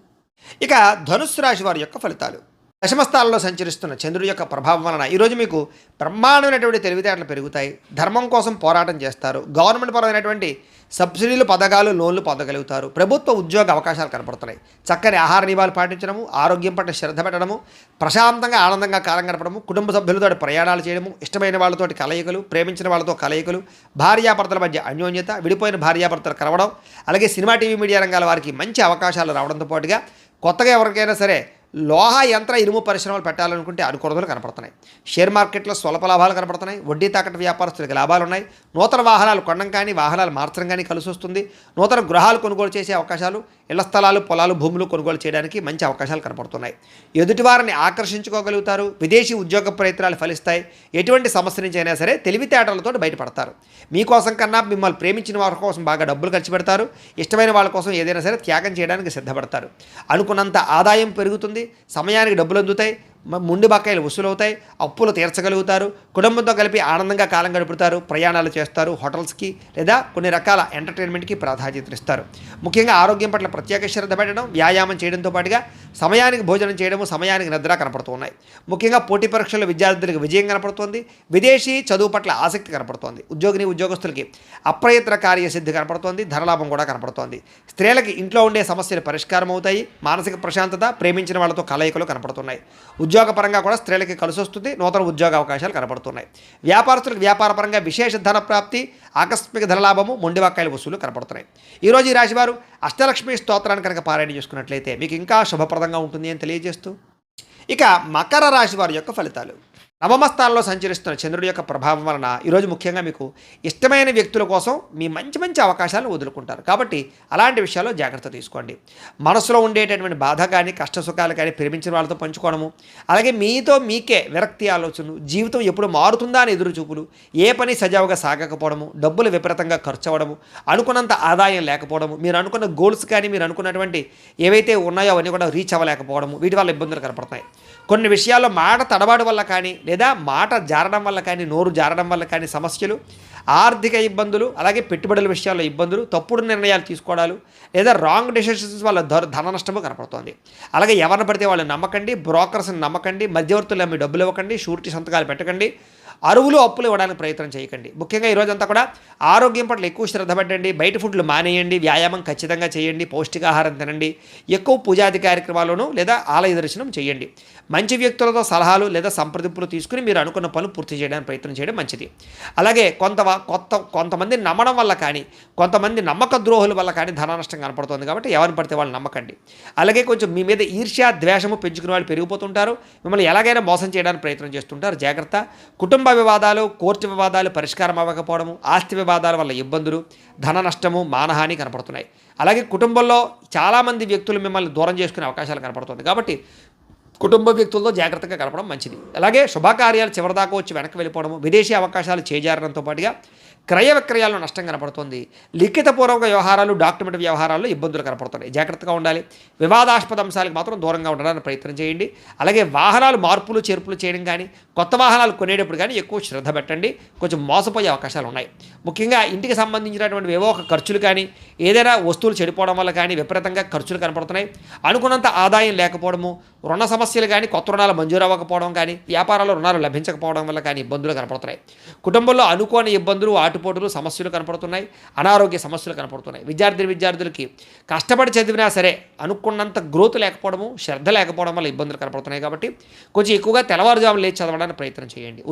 ఇక ధనుస్సు రాశి వారి యొక్క ఫలితాలు. దశమస్థానంలో సంచరిస్తున్న చంద్రుడి యొక్క ప్రభావం వలన ఈరోజు మీకు బ్రహ్మాండమైనటువంటి తెలివితేటలు పెరుగుతాయి. ధర్మం కోసం పోరాటం చేస్తారు. గవర్నమెంట్ పరమైనటువంటి సబ్సిడీలు, పథకాలు, లోన్లు పొందగలుగుతారు. ప్రభుత్వ ఉద్యోగ అవకాశాలు కనపడుతున్నాయి. చక్కని ఆహార నియమాలు పాటించడము, ఆరోగ్యం పట్ల శ్రద్ధ పెట్టడము, ప్రశాంతంగా ఆనందంగా కాలం గడపడము, కుటుంబ సభ్యులతో ప్రయాణాలు చేయడము, ఇష్టమైన వాళ్ళతోటి కలయికలు, ప్రేమించిన వాళ్ళతో కలయికలు, భార్యాభర్తల మధ్య అన్యోన్యత, విడిపోయిన భార్యాభర్తలు కలవడం, అలాగే సినిమా, టీవీ, మీడియా రంగాల వారికి మంచి అవకాశాలు రావడంతో పాటుగా కొత్తగా ఎవరికైనా సరే లోహ యంత్ర ఇనుము పరిశ్రమలు పెట్టాలనుకుంటే అనుకూలతలు కనపడుతున్నాయి. షేర్ మార్కెట్లో స్వల్ప లాభాలు కనపడుతున్నాయి. వడ్డీ తాకట్టు వ్యాపారస్తులకు లాభాలు ఉన్నాయి. నూతన వాహనాలు కొనడం కానీ, వాహనాలు మార్చడం కానీ కలిసి వస్తుంది. నూతన గృహాలు కొనుగోలు చేసే అవకాశాలు, ఇళ్ల స్థలాలు, పొలాలు, భూములు కొనుగోలు చేయడానికి మంచి అవకాశాలు కనపడుతున్నాయి. ఎదుటివారిని ఆకర్షించుకోగలుగుతారు. విదేశీ ఉద్యోగ ప్రయత్నాలు ఫలిస్తాయి. ఎటువంటి సమస్య నుంచి అయినా సరే తెలివితేటలతో బయటపడతారు. మీకోసం కన్నా మిమ్మల్ని ప్రేమించిన వారి కోసం బాగా డబ్బులు ఖర్చు పెడతారు. ఇష్టమైన వాళ్ళ కోసం ఏదైనా సరే త్యాగం చేయడానికి సిద్ధపడతారు. అనుకున్నంత ఆదాయం పెరుగుతుంది. సమయానికి డబ్బులు అందుతాయి. ముండి బకాయిలు వసూలవుతాయి. అప్పులు తీర్చగలుగుతారు. కుటుంబంతో కలిపి ఆనందంగా కాలం గడుపుతారు. ప్రయాణాలు చేస్తారు. హోటల్స్కి లేదా కొన్ని రకాల ఎంటర్టైన్మెంట్కి ప్రాధాన్యత ఇస్తారు. ముఖ్యంగా ఆరోగ్యం పట్ల ప్రత్యేక శ్రద్ధ పెట్టడం, వ్యాయామం చేయడంతో పాటుగా సమయానికి భోజనం చేయడము, సమయానికి నిద్ర కనపడుతున్నాయి. ముఖ్యంగా పోటీ పరీక్షల్లో విద్యార్థులకు విజయం కనపడుతోంది. విదేశీ చదువు పట్ల ఆసక్తి కనపడుతోంది. ఉద్యోగస్తులకి అప్రయత్న కార్యసిద్ధి కనపడుతోంది. ధనలాభం కూడా కనపడుతోంది. స్త్రీలకి ఇంట్లో ఉండే సమస్యలు పరిష్కారం అవుతాయి. మానసిక ప్రశాంతత, ప్రేమించిన వాళ్ళతో కలయికలు కనపడుతున్నాయి. ఉద్యోగపరంగా కూడా స్త్రీలకి కలిసి వస్తుంది. నూతన ఉద్యోగ అవకాశాలు కనపడుతున్నాయి. వ్యాపారస్తులకు వ్యాపారపరంగా విశేష ధన ప్రాప్తి, ఆకస్మిక ధనలాభము, మొండివాకాయల వసూలు కనపడుతున్నాయి. ఈరోజు ఈ రాశివారు అష్టలక్ష్మి స్తోత్రాన్ని కనుక పారాయణ చేసుకున్నట్లయితే మీకు ఇంకా శుభప్రదంగా ఉంటుంది అని తెలియజేస్తూ, ఇక మకర రాశి వారి యొక్క ఫలితాలు. నవమ స్థానంలో సంచరిస్తున్న చంద్రుడి యొక్క ప్రభావం వలన ఈరోజు ముఖ్యంగా మీకు ఇష్టమైన వ్యక్తుల కోసం మీ మంచి మంచి అవకాశాలను వదులుకుంటారు. కాబట్టి అలాంటి విషయాల్లో జాగ్రత్త తీసుకోండి. మనసులో ఉండేటటువంటి బాధ కానీ కష్ట సుఖాలు కానీ ప్రేమించిన వాళ్ళతో పంచుకోవడము, అలాగే మీతో మీకే విరక్తి ఆలోచనలు, జీవితం ఎప్పుడు మారుతుందా అని ఎదురు చూపులు, ఏ పని సజావుగా సాగకపోవడము, డబ్బులు విపరీతంగా ఖర్చు అవ్వడము, అనుకున్నంత ఆదాయం లేకపోవడము, మీరు అనుకున్న గోల్స్ కానీ మీరు అనుకున్నటువంటి ఏవైతే ఉన్నాయో అవన్నీ కూడా రీచ్ అవ్వలేకపోవడము, వీటి వల్ల ఇబ్బందులు కనపడతాయి. కొన్ని విషయాల్లో మాట తడబాటు వల్ల కానీ లేదా మాట జారడం వల్ల కానీ నోరు జారడం వల్ల కానీ సమస్యలు, ఆర్థిక ఇబ్బందులు, అలాగే పెట్టుబడుల విషయాల్లో ఇబ్బందులు, తప్పుడు నిర్ణయాలు తీసుకోవడాలు లేదా రాంగ్ డెసిషన్స్ వల్ల ధన నష్టము కనపడుతోంది. అలాగే ఎవరిని పడితే వాళ్ళు నమ్మకండి, బ్రోకర్స్ని నమ్మకండి, మధ్యవర్తులు మీ డబ్బులు ఇవ్వకండి, షూరిటీ సంతకాలు పెట్టకండి, అరువులు అప్పులు ఇవ్వడానికి ప్రయత్నం చేయకండి. ముఖ్యంగా ఈరోజంతా కూడా ఆరోగ్యం పట్ల ఎక్కువ శ్రద్ధ పెట్టండి, బయట ఫుడ్లు మానేయండి, వ్యాయామం ఖచ్చితంగా చేయండి, పౌష్టికాహారం తినండి, ఎక్కువ పూజాది కార్యక్రమాలను లేదా ఆలయ దర్శనం చేయండి. మంచి వ్యక్తులతో సలహాలు లేదా సంప్రదింపులు తీసుకుని మీరు అనుకున్న పనులు పూర్తి చేయడానికి ప్రయత్నం చేయడం మంచిది. అలాగే కొంతమంది నమ్మడం వల్ల కానీ కొంతమంది నమ్మక ద్రోహుల వల్ల కానీ ధన నష్టం కనపడుతుంది. కాబట్టి ఎవరిని పడితే వాళ్ళు నమ్మకండి. అలాగే కొంచెం మీ మీద ఈర్ష్య ద్వేషము పెంచుకునే వాళ్ళు పెరిగిపోతుంటారు, మిమ్మల్ని ఎలాగైనా మోసం చేయడానికి ప్రయత్నం చేస్తుంటారు. జాగ్రత్త. కుటుంబ వివాదాలు, కోర్టు వివాదాలు పరిష్కారం అవ్వకపోవడము, ఆస్తి వివాదాల వల్ల ఇబ్బందులు, ధన నష్టము, మానహాని కనపడుతున్నాయి. అలాగే కుటుంబంలో చాలామంది వ్యక్తులు మిమ్మల్ని దూరం చేసుకునే అవకాశాలు కనపడుతుంది. కాబట్టి కుటుంబ వ్యక్తులతో జాగ్రత్తగా గడపడం మంచిది. అలాగే శుభకార్యాలు చివరిదాకా వచ్చి వెనక్కి వెళ్ళిపోవడము, విదేశీ అవకాశాలు చేజారడంతో పాటుగా క్రయ విక్రయాల్లో నష్టం కనపడుతుంది. లిఖితపూర్వక వ్యవహారాలు, డాక్యుమెంట్ వ్యవహారాల్లో ఇబ్బందులు కనపడుతున్నాయి. జాగ్రత్తగా ఉండాలి. వివాదాస్పద అంశాలకు మాత్రం దూరంగా ఉండడానికి ప్రయత్నం చేయండి. అలాగే వాహనాలు మార్పులు చేర్పులు చేయడం కానీ కొత్త వాహనాలు కొనేటప్పుడు కానీ ఎక్కువ శ్రద్ధ పెట్టండి. కొంచెం మోసపోయే అవకాశాలు ఉన్నాయి. ముఖ్యంగా ఇంటికి సంబంధించినటువంటి ఏవో ఒక ఖర్చులు కానీ ఏదైనా వస్తువులు చెడిపోవడం వల్ల కానీ విపరీతంగా ఖర్చులు కనపడుతున్నాయి. అనుకున్నంత ఆదాయం లేకపోవడము, రుణ సమస్యలు కానీ కొత్త రుణాలు మంజూరు అవ్వకపోవడం కానీ వ్యాపారాల్లో రుణాలు లభించకపోవడం వల్ల కానీ ఇబ్బందులు కనపడుతున్నాయి. కుటుంబంలో అనుకోని ఇబ్బందులు, ఆటుపోటులు, సమస్యలు కనపడుతున్నాయి. అనారోగ్య సమస్యలు కనపడుతున్నాయి. విద్యార్థులకి కష్టపడి చదివినా సరే అనుకున్నంత గ్రోత్ లేకపోవడము, శ్రద్ధ లేకపోవడం వల్ల ఇబ్బందులు కనపడుతున్నాయి. కాబట్టి కొంచెం ఎక్కువగా తెల్లవారుజాము లేచి చదవడానికి ప్రయత్నం చేయండి.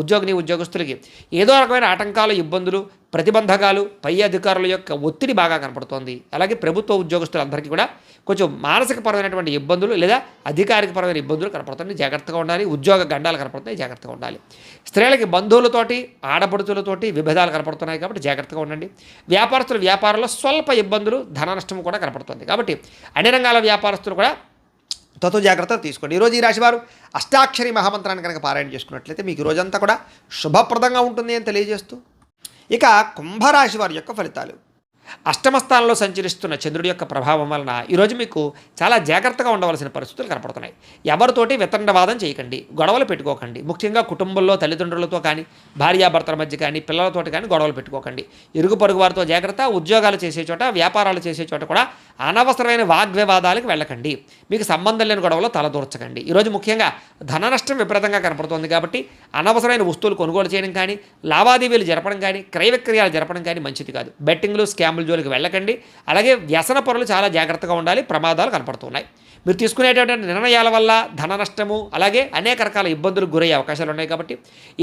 ఉద్యోగస్తులకి ఏదో రకమైన ఆటంకాలు, ఇబ్బందులు, ప్రతిబంధకాలు, పై అధికారుల యొక్క ఒత్తిడి బాగా కనపడుతోంది. అలాగే ప్రభుత్వ ఉద్యోగస్తులందరికీ కూడా కొంచెం మానసికపరమైనటువంటి ఇబ్బందులు లేదా అధికారికపరమైన ఇబ్బందులు కనపడుతున్నాయి. జాగ్రత్తగా ఉండాలి. ఉద్యోగ గండాలు కనపడుతున్నాయి. జాగ్రత్తగా ఉండాలి. స్త్రీలకి బంధువులతోటి, ఆడపడుచులతోటి విభేదాలు కనపడుతున్నాయి. కాబట్టి జాగ్రత్తగా ఉండండి. వ్యాపారంలో స్వల్ప ఇబ్బందులు, ధన నష్టం కూడా కనపడుతుంది. కాబట్టి అన్ని రంగాల వ్యాపారస్తులు కూడా జాగ్రత్తలు తీసుకోండి. ఈరోజు ఈ రాశివారు అష్టాక్షరి మహామంత్రాన్ని కనుక పారాయణ చేసుకున్నట్లయితే మీకు రోజంతా కూడా శుభప్రదంగా ఉంటుంది అని తెలియజేస్తూ, ఇక కుంభరాశి వారి యొక్క ఫలితాలు. అష్టమ స్థానంలో సంచరిస్తున్న చంద్రుడి యొక్క ప్రభావం వలన ఈరోజు మీకు చాలా జాగ్రత్తగా ఉండవలసిన పరిస్థితులు కనపడుతున్నాయి. ఎవరితోటి వితండవాదం చేయకండి, గొడవలు పెట్టుకోకండి. ముఖ్యంగా కుటుంబంలో తల్లిదండ్రులతో కానీ, భార్యాభర్తల మధ్య కానీ, పిల్లలతోటి కానీ గొడవలు పెట్టుకోకండి. ఇరుగు పొరుగు వారితో జాగ్రత్త. ఉద్యోగాలు చేసే చోట, వ్యాపారాలు చేసే చోట కూడా అనవసరమైన వాగ్వివాదాలకు వెళ్ళకండి. మీకు సంబంధం లేని గొడవలో తలదూర్చకండి. ఈరోజు ముఖ్యంగా ధన నష్టం విపరీతంగా కనపడుతోంది. కాబట్టి అనవసరమైన వస్తువులు కొనుగోలు చేయడం కానీ, లావాదేవీలు జరపడం కానీ, క్రయ విక్రయాలు జరపడం కానీ మంచిది కాదు. బెట్టింగ్లు, స్కామ్లు జోలికి వెళ్ళకండి. అలాగే వ్యసన పరులు చాలా జాగ్రత్తగా ఉండాలి. ప్రమాదాలు కనపడుతున్నాయి. మీరు తీసుకునేటటువంటి నిర్ణయాల వల్ల ధన నష్టము, అలాగే అనేక రకాల ఇబ్బందులకు గురయ్యే అవకాశాలు ఉన్నాయి. కాబట్టి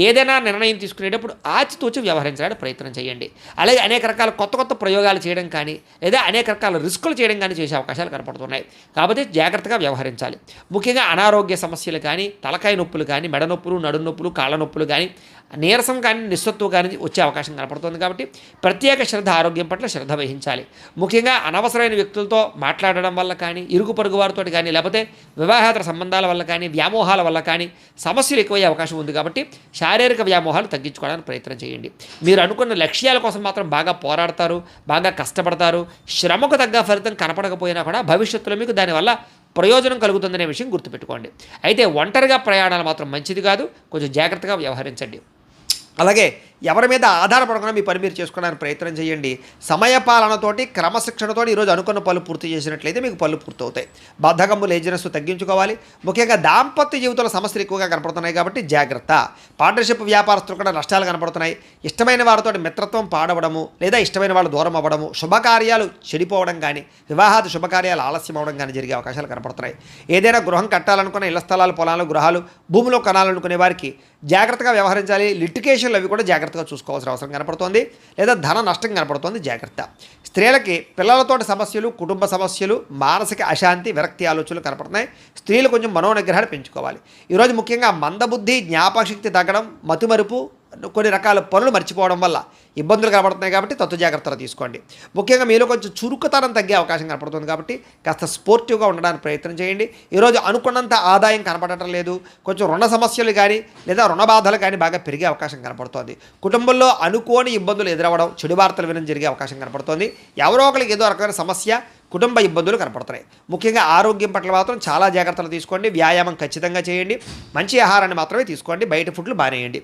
ఏదైనా నిర్ణయం తీసుకునేటప్పుడు ఆచితూచి వ్యవహరించడానికి ప్రయత్నం చేయండి. అలాగే అనేక రకాల కొత్త ప్రయోగాలు చేయడం కానీ లేదా అనేక రకాల రిస్కులు చేయడం కానీ చేసే అవకాశాలు కనపడుతున్నాయి. కాబట్టి జాగ్రత్తగా వ్యవహరించాలి. ముఖ్యంగా అనారోగ్య సమస్యలు కానీ, తలకాయ నొప్పులు కానీ, మెడ నొప్పులు, నడుము నొప్పులు, కాళ్ళ నొప్పులు కానీ, నీరసం కానీ, నిస్సత్వం కానీ వచ్చే అవకాశం కనపడుతుంది. కాబట్టి ప్రత్యేక శ్రద్ధ, ఆరోగ్యం పట్ల శ్రద్ధ వహించాలి. ముఖ్యంగా అనవసరమైన వ్యక్తులతో మాట్లాడడం వల్ల కానీ, ఇరుగు పొరుగు వారితో కానీ, లేకపోతే వివాహేతర సంబంధాల వల్ల కానీ, వ్యామోహాల వల్ల కానీ సమస్యలు ఎక్కువయ్యే అవకాశం ఉంది. కాబట్టి శారీరక వ్యామోహాలు తగ్గించుకోవడానికి ప్రయత్నం చేయండి. మీరు అనుకున్న లక్ష్యాల కోసం మాత్రం బాగా పోరాడతారు, బాగా కష్టపడతారు. శ్రమకు తగ్గ ఫలితం కనపడకపోయినా కూడా భవిష్యత్తులో మీకు దానివల్ల ప్రయోజనం కలుగుతుందనే విషయం గుర్తుపెట్టుకోండి. అయితే ఒంటరిగా ప్రయాణాలు మాత్రం మంచిది కాదు. కొంచెం జాగ్రత్తగా వ్యవహరించండి. అలాగే ఎవరి మీద ఆధారపడకుండా మీ పని మీరు చేసుకోవడానికి ప్రయత్నం చేయండి. సమయపాలనతోటి, క్రమశిక్షణతోటి ఈరోజు అనుకున్న పనులు పూర్తి చేసినట్లయితే మీకు పనులు పూర్తవుతాయి. బద్ధకము, లేజినెస్ తగ్గించుకోవాలి. ముఖ్యంగా దాంపత్య జీవితంలో సమస్యలు ఎక్కువగా కనపడుతున్నాయి. కాబట్టి జాగ్రత్త. పార్ట్నర్షిప్ వ్యాపారస్తులు కూడా నష్టాలు కనపడుతున్నాయి. ఇష్టమైన వారితో మిత్రత్వం పాడవడము లేదా ఇష్టమైన వాళ్ళు దూరం అవ్వడము, శుభకార్యాలు చెడిపోవడం కానీ, వివాహాది శుభకార్యాలు ఆలస్యం అవ్వడం కానీ జరిగే అవకాశాలు కనపడుతున్నాయి. ఏదైనా గృహం కట్టాలనుకున్న, ఇళ్ల స్థలాలు, పొలాలు, గృహాలు, భూమిలో కొనాలనుకునే వారికి జాగ్రత్తగా వ్యవహరించాలి. లిటికేషన్లు అవి కూడా జాగ్రత్త జాగ్రత్తగా చూసుకోవాల్సిన అవసరం కనపడుతోంది, లేదా ధన నష్టం కనపడుతోంది, జాగ్రత్త. స్త్రీలకి పిల్లలతోటి సమస్యలు, కుటుంబ సమస్యలు, మానసిక అశాంతి, విరక్తి ఆలోచనలు కనపడుతున్నాయి. స్త్రీలు కొంచెం మనోనిగ్రహాన్ని పెంచుకోవాలి. ఈరోజు ముఖ్యంగా మందబుద్ధి, జ్ఞాపకశక్తి తగ్గడం, మతిమరుపు, కొన్ని రకాల పనులు మర్చిపోవడం వల్ల ఇబ్బందులు కనపడుతున్నాయి. కాబట్టి తత్వ జాగ్రత్తలు తీసుకోండి. ముఖ్యంగా మీలో కొంచెం చురుకుతనం తగ్గే అవకాశం కనపడుతుంది. కాబట్టి కాస్త స్పోర్టివ్గా ఉండడానికి ప్రయత్నం చేయండి. ఈరోజు అనుకున్నంత ఆదాయం కనపడటం లేదు. కొంచెం రుణ సమస్యలు కానీ లేదా రుణ బాధలు కానీ బాగా పెరిగే అవకాశం కనపడుతోంది. కుటుంబంలో అనుకోని ఇబ్బందులు ఎదురవ్వడం, చెడు వార్తలు వినడం జరిగే అవకాశం కనపడుతోంది. ఎవరో ఒకరికి ఏదో రకమైన సమస్య, కుటుంబ ఇబ్బందులు కనపడుతున్నాయి. ముఖ్యంగా ఆరోగ్యం పట్ల మాత్రం చాలా జాగ్రత్తలు తీసుకోండి. వ్యాయామం ఖచ్చితంగా చేయండి. మంచి ఆహారాన్ని మాత్రమే తీసుకోండి. బయట ఫుడ్లు బానేయండి.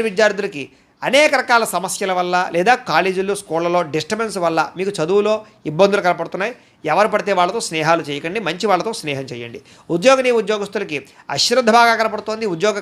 విద్యార్థులకి అనేక రకాల సమస్యల వల్ల లేదా కాలేజీల్లో, స్కూళ్ళలో డిస్టర్బెన్స్ వల్ల మీకు చదువులో ఇబ్బందులు కనపడుతున్నాయి. ఎవరు పడితే వాళ్ళతో స్నేహాలు చేయకండి. మంచి వాళ్ళతో స్నేహం చేయండి. ఉద్యోగస్తులకి అశ్రద్ధ బాగా కనపడుతోంది. ఉద్యోగ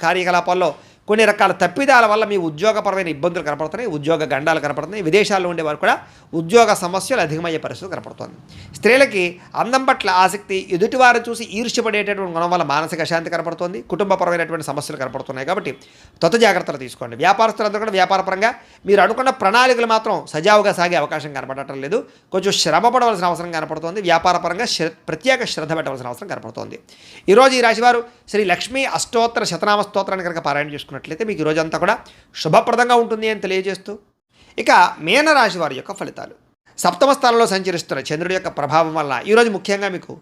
కార్యకలాపాల్లో కొన్ని రకాల తప్పిదాల వల్ల మీ ఉద్యోగపరమైన ఇబ్బందులు కనపడుతున్నాయి. ఉద్యోగ గండాలు కనపడుతున్నాయి. విదేశాల్లో ఉండేవారు కూడా ఉద్యోగ సమస్యలు అధికమయ్యే పరిస్థితి కనపడుతుంది. స్త్రీలకి అందం పట్ల ఆసక్తి, ఎదుటివారు చూసి ఈర్ష్యపడేటటువంటి గుణం వల్ల మానసిక అశాంతి కనపడుతుంది. కుటుంబపరమైనటువంటి సమస్యలు కనపడుతున్నాయి. కాబట్టి తొత్త జాగ్రత్తలు తీసుకోండి. వ్యాపారస్తులందరూ కూడా వ్యాపారపరంగా మీరు అనుకున్న ప్రణాళికలు మాత్రం సజావుగా సాగే అవకాశం కనపడటం లేదు. కొంచెం శ్రమ పడవలసిన అవసరం కనపడుతుంది. వ్యాపారపరంగా ప్రత్యేక శ్రద్ధ పెట్టవలసిన అవసరం కనపడుతుంది. ఈరోజు ఈ రాశివారు శ్రీ లక్ష్మీ అష్టోత్తర శతనామ స్తోత్రాన్ని కనుక పారాయణ చేసుకున్నట్లయితే మీకు ఈరోజంతా కూడా శుభప్రదంగా ఉంటుంది అని తెలియజేస్తూ, ఇక మీనరాశి వారి యొక్క ఫలితాలు. సప్తమ స్థానంలో సంచరిస్తున్న చంద్రుడి యొక్క ప్రభావం వల్ల ఈరోజు ముఖ్యంగా మీకు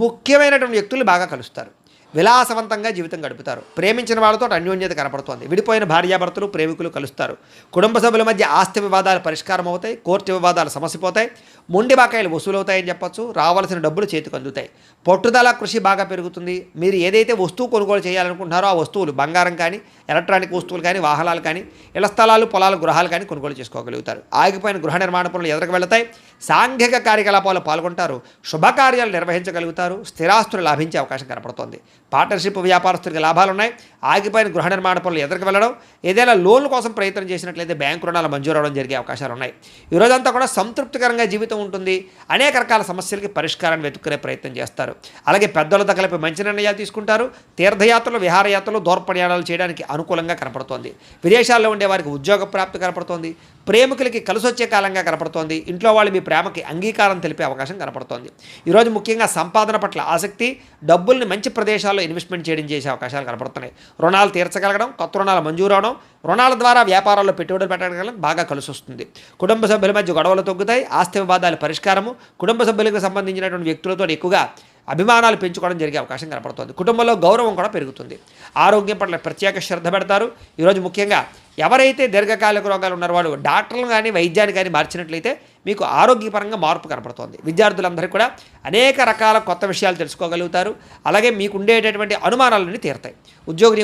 ముఖ్యమైనటువంటి వ్యక్తులు బాగా కలుస్తారు. విలాసవంతంగా జీవితం గడుపుతారు. ప్రేమించిన వాళ్ళతో అన్యోన్యత కనపడుతోంది. విడిపోయిన భార్యాభర్తలు, ప్రేమికులు కలుస్తారు. కుటుంబ సభ్యుల మధ్య ఆస్తి వివాదాలు పరిష్కారం అవుతాయి. కోర్టు వివాదాలు సమసిపోతాయి. మొండి బాకాయలు వసూలవుతాయని చెప్పచ్చు. రావాల్సిన డబ్బులు చేతికి అందుతాయి. పట్టుదల, కృషి బాగా పెరుగుతుంది. మీరు ఏదైతే వస్తువు కొనుగోలు చేయాలనుకుంటున్నారో ఆ వస్తువులు, బంగారం కానీ, ఎలక్ట్రానిక్ వస్తువులు కానీ, వాహనాలు కానీ, ఇళ్ల స్థలాలు, పొలాలు, గృహాలు కానీ కొనుగోలు చేసుకోగలుగుతారు. ఆగిపోయిన గృహ నిర్మాణ పనులు ఎదురుకు వెళతాయి. సాంఘిక కార్యకలాపాలు పాల్గొంటారు. శుభకార్యాలు నిర్వహించగలుగుతారు. స్థిరాస్తులు లాభించే అవకాశం కనపడుతోంది. పార్ట్నర్షిప్ వ్యాపారస్తులకి లాభాలు ఉన్నాయి. ఆగిపోయిన గృహ నిర్మాణ పనులు ఎదురుకు వెళ్ళడం, ఏదైనా లోన్ల కోసం ప్రయత్నం చేసినట్లయితే బ్యాంకు రుణాలు మంజూరు అవడం జరిగే అవకాశాలు ఉన్నాయి. ఈరోజంతా కూడా సంతృప్తికరంగా జీవితం ఉంటుంది. అనేక రకాల సమస్యలకి పరిష్కారాన్ని వెతుక్కునే ప్రయత్నం చేస్తారు. అలాగే పెద్దలతో కలిపి మంచి నిర్ణయాలు తీసుకుంటారు. తీర్థయాత్రలు, విహారయాత్రలు, దూర ప్రయాణాలు చేయడానికి అనుకూలంగా కనపడుతోంది. విదేశాల్లో ఉండే వారికి ఉద్యోగ ప్రాప్తి కనపడుతోంది. ప్రేమికులకి కలిసొచ్చే కాలంగా కనపడుతోంది. ఇంట్లో వాళ్ళు మీ ప్రేమకి అంగీకారం తెలిపే అవకాశం కనపడుతోంది. ఈరోజు ముఖ్యంగా సంపాదన పట్ల ఆసక్తి, డబ్బుల్ని మంచి ప్రదేశాల్లో ఇన్వెస్ట్మెంట్ చేయడం చేసే అవకాశాలు కనపడుతున్నాయి. రుణాలు తీర్చగలగడం, కొత్త రుణాలు మంజూరు అవడం, రుణాల ద్వారా వ్యాపారాల్లో పెట్టుబడులు పెట్టగలగడం బాగా కలిసి వస్తుంది. కుటుంబ సభ్యుల మధ్య గొడవలు తగ్గుతాయి. ఆస్తి వివాదాల పరిష్కారము, కుటుంబ సభ్యులకు సంబంధించినటువంటి వ్యక్తులతో ఎక్కువగా అభిమానాలు పెంచుకోవడం జరిగే అవకాశం కనపడుతుంది. కుటుంబంలో గౌరవం కూడా పెరుగుతుంది. ఆరోగ్యం పట్ల ప్రత్యేక శ్రద్ధ పెడతారు. ఈరోజు ముఖ్యంగా ఎవరైతే దీర్ఘకాలిక రోగాలు ఉన్నారో వాళ్ళు డాక్టర్లు కానీ, వైద్యాన్ని కానీ మార్చినట్లయితే మీకు ఆరోగ్యపరంగా మార్పు కనపడుతోంది. విద్యార్థులందరికీ కూడా అనేక రకాల కొత్త విషయాలు తెలుసుకోగలుగుతారు. అలాగే మీకు ఉండేటటువంటి అనుమానాలన్నీ తీరుతాయి.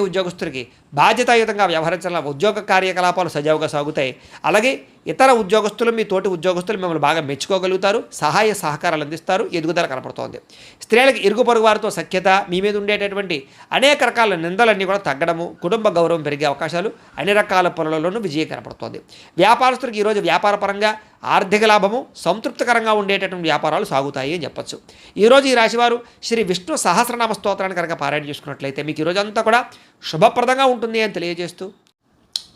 ఉద్యోగస్తులకి బాధ్యతాయుతంగా వ్యవహరించాల ఉద్యోగ కార్యకలాపాలు సజావుగా సాగుతాయి. అలాగే ఇతర ఉద్యోగస్తులు, మీ తోటి ఉద్యోగస్తులు మిమ్మల్ని బాగా మెచ్చుకోగలుగుతారు. సహాయ సహకారాలు అందిస్తారు. ఎదుగుదల కనపడుతోంది. స్త్రీలకు ఇరుగు పొరుగు వారితో సఖ్యత, మీ మీద ఉండేటటువంటి అనేక రకాల నిందలన్నీ కూడా తగ్గడము, కుటుంబ గౌరవం పెరిగే అవకాశాలు, అన్ని రకాల పనులలోనూ విజయం కనపడుతోంది. వ్యాపారస్తులకు ఈరోజు వ్యాపారపరంగా ఆర్థిక లాభము, సంతృప్తికరంగా ఉండేటటువంటి వ్యాపారాలు సాగుతాయి అని చెప్పచ్చు. ఈరోజు ఈ రాశివారు శ్రీ విష్ణు సహస్రనామ స్తోత్రాన్ని కనుక పారాయణ చేసుకున్నట్లయితే మీకు ఈరోజు అంతా కూడా శుభప్రదంగా ఉంటుంది అని తెలియజేస్తూ,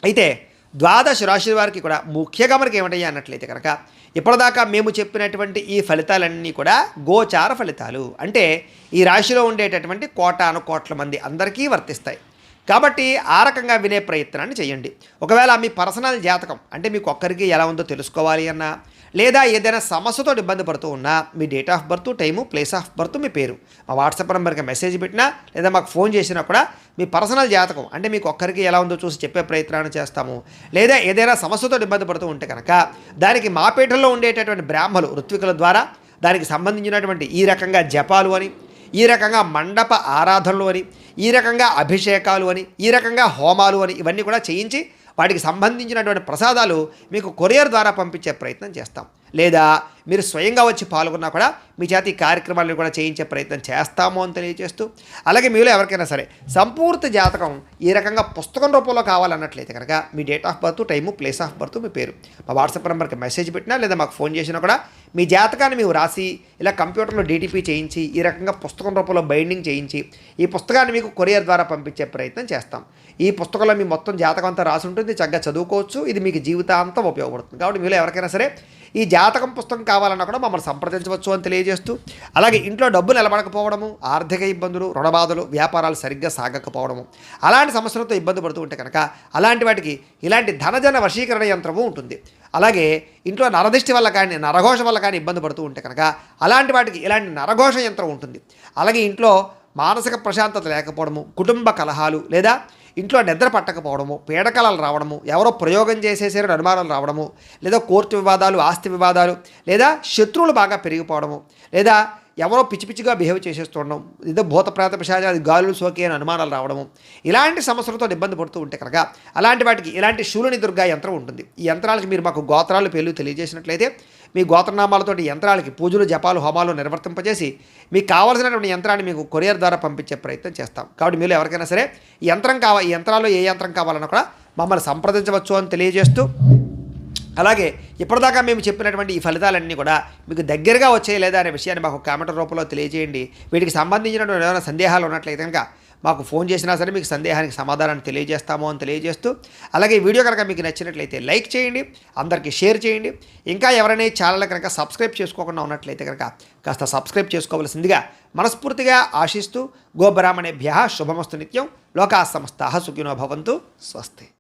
అయితే ద్వాదశ రాశి వారికి కూడా ముఖ్యంగా మనకి ఏమిటయ్యా అన్నట్లయితే కనుక ఇప్పటిదాకా మేము చెప్పినటువంటి ఈ ఫలితాలన్నీ కూడా గోచార ఫలితాలు. అంటే ఈ రాశిలో ఉండేటటువంటి కోటాను కోట్ల మంది అందరికీ వర్తిస్తాయి. కాబట్టి ఆ రకంగా వినే ప్రయత్నాన్ని చేయండి. ఒకవేళ మీ పర్సనల్ జాతకం అంటే మీకు ఒక్కరికి ఎలా ఉందో తెలుసుకోవాలి అన్నా, లేదా ఏదైనా సమస్యతో ఇబ్బంది పడుతూ ఉన్నా మీ date of birth, time, place of birth, మీ పేరు మా వాట్సాప్ నెంబర్కి మెసేజ్ పెట్టినా లేదా మాకు ఫోన్ చేసినా కూడా మీ పర్సనల్ జాతకం అంటే మీకు ఒక్కరికి ఎలా ఉందో చూసి చెప్పే ప్రయత్నాన్ని చేస్తాము. లేదా ఏదైనా సమస్యతో ఇబ్బంది పడుతూ ఉంటే కనుక దానికి మా పీఠంలో ఉండేటటువంటి బ్రాహ్మలు, ఋత్వికుల ద్వారా దానికి సంబంధించినటువంటి ఈ రకంగా జపాలు అని, ఈ రకంగా మండప ఆరాధనలు అని, ఈ రకంగా అభిషేకాలు అని, ఈ రకంగా హోమాలు అని ఇవన్నీ కూడా చేయించి వాటికి సంబంధించినటువంటి ప్రసాదాలు మీకు కొరియర్ ద్వారా పంపించే ప్రయత్నం చేస్తాం. లేదా మీరు స్వయంగా వచ్చి పాల్గొన్నా కూడా మీ చేత ఈ కార్యక్రమాలను కూడా చేయించే ప్రయత్నం చేస్తాము అని తెలియజేస్తూ, అలాగే మీలో ఎవరికైనా సరే సంపూర్తి జాతకం ఈ రకంగా పుస్తకం రూపంలో కావాలన్నట్లయితే కనుక మీ date of birth, time, place of birth, మీ పేరు మా వాట్సాప్ నెంబర్కి మెసేజ్ పెట్టినా లేదా మాకు ఫోన్ చేసినా కూడా మీ జాతకాన్ని మేము రాసి ఇలా కంప్యూటర్లో డీటీపీ చేయించి ఈ రకంగా పుస్తకం రూపంలో బైండింగ్ చేయించి ఈ పుస్తకాన్ని మీకు కొరియర్ ద్వారా పంపించే ప్రయత్నం చేస్తాం. ఈ పుస్తకంలో మీ మొత్తం జాతకం అంతా రాసి ఉంటుంది, చక్కగా చదువుకోవచ్చు. ఇది మీకు జీవితాంతం ఉపయోగపడుతుంది. కాబట్టి మీలో ఎవరికైనా సరే ఈ జాతకం పుస్తకం కావాలన్నా కూడా మమ్మల్ని సంప్రదించవచ్చు అని తెలియజేస్తూ, అలాగే ఇంట్లో డబ్బులు నిలబడకపోవడము, ఆర్థిక ఇబ్బందులు, రుణబాధలు, వ్యాపారాలు సరిగ్గా సాగకపోవడము, అలాంటి సమస్యలతో ఇబ్బంది పడుతూ ఉంటే కనుక అలాంటి వాటికి ఇలాంటి ధనజన వశీకరణ యంత్రము ఉంటుంది. అలాగే ఇంట్లో నరదిష్టి వల్ల కానీ నరఘోష వల్ల కానీ ఇబ్బంది పడుతూ ఉంటే కనుక అలాంటి వాటికి ఇలాంటి నరఘోష యంత్రం ఉంటుంది. అలాగే ఇంట్లో మానసిక ప్రశాంతత లేకపోవడము, కుటుంబ కలహాలు లేదా ఇంట్లో నిద్ర పట్టకపోవడము, పీడకలలు రావడము, ఎవరో ప్రయోగం చేసేసారని అనుమానాలు రావడము, లేదా కోర్టు వివాదాలు, ఆస్తి వివాదాలు, లేదా శత్రువులు బాగా పెరిగిపోవడము, లేదా ఎవరో పిచ్చి పిచ్చిగా బిహేవ్ చేసేస్తుండడం, ఏదో భూత ప్రేత పిశాచ అది గాలులు సోకి అని అనుమానాలు రావడము, ఇలాంటి సమస్యలతో ఇబ్బంది పడుతూ ఉంటే కనుక అలాంటి వాటికి ఇలాంటి శూలిని దుర్గా యంత్రం ఉంటుంది. ఈ యంత్రాలకి మీరు మాకు గోత్రాలు పేర్లు తెలియజేసినట్లయితే మీ గోత్రనామాలతోటి యంత్రాలకి పూజలు, జపాలు, హోమాలు నిర్వర్తింపజేసి మీకు కావాల్సినటువంటి యంత్రాన్ని మీకు కొరియర్ ద్వారా పంపించే ప్రయత్నం చేస్తాం. కాబట్టి మీరు ఎవరికైనా సరే ఈ యంత్రాల్లో ఏ యంత్రం కావాలన్నా కూడా మమ్మల్ని సంప్రదించవచ్చు అని తెలియజేస్తూ, అలాగే ఇప్పటిదాకా మేము చెప్పినటువంటి ఈ ఫలితాలన్నీ కూడా మీకు దగ్గరగా వచ్చాయి లేదా అనే విషయాన్ని మాకు కామెంట్ రూపంలో తెలియజేయండి. వీటికి సంబంధించినటువంటి ఏమైనా సందేహాలు ఉన్నట్లయితే కనుక మాకు ఫోన్ చేసినా సరే మీకు సందేహానికి సమాధానాన్ని తెలియజేస్తాము అని తెలియజేస్తూ, అలాగే ఈ వీడియో కనుక మీకు నచ్చినట్లయితే లైక్ చేయండి, అందరికీ షేర్ చేయండి. ఇంకా ఎవరైనా ఈ ఛానల్ కనుక సబ్స్క్రైబ్ చేసుకోకుండా ఉన్నట్లయితే కనుక కాస్త సబ్స్క్రైబ్ చేసుకోవాల్సిందిగా మనస్ఫూర్తిగా ఆశిస్తూ, గోబ్రాహ్మణేభ్యః శుభమస్తు నిత్యం. లోకాః సమస్తాః సుఖినో భవంతు. స్వస్తి.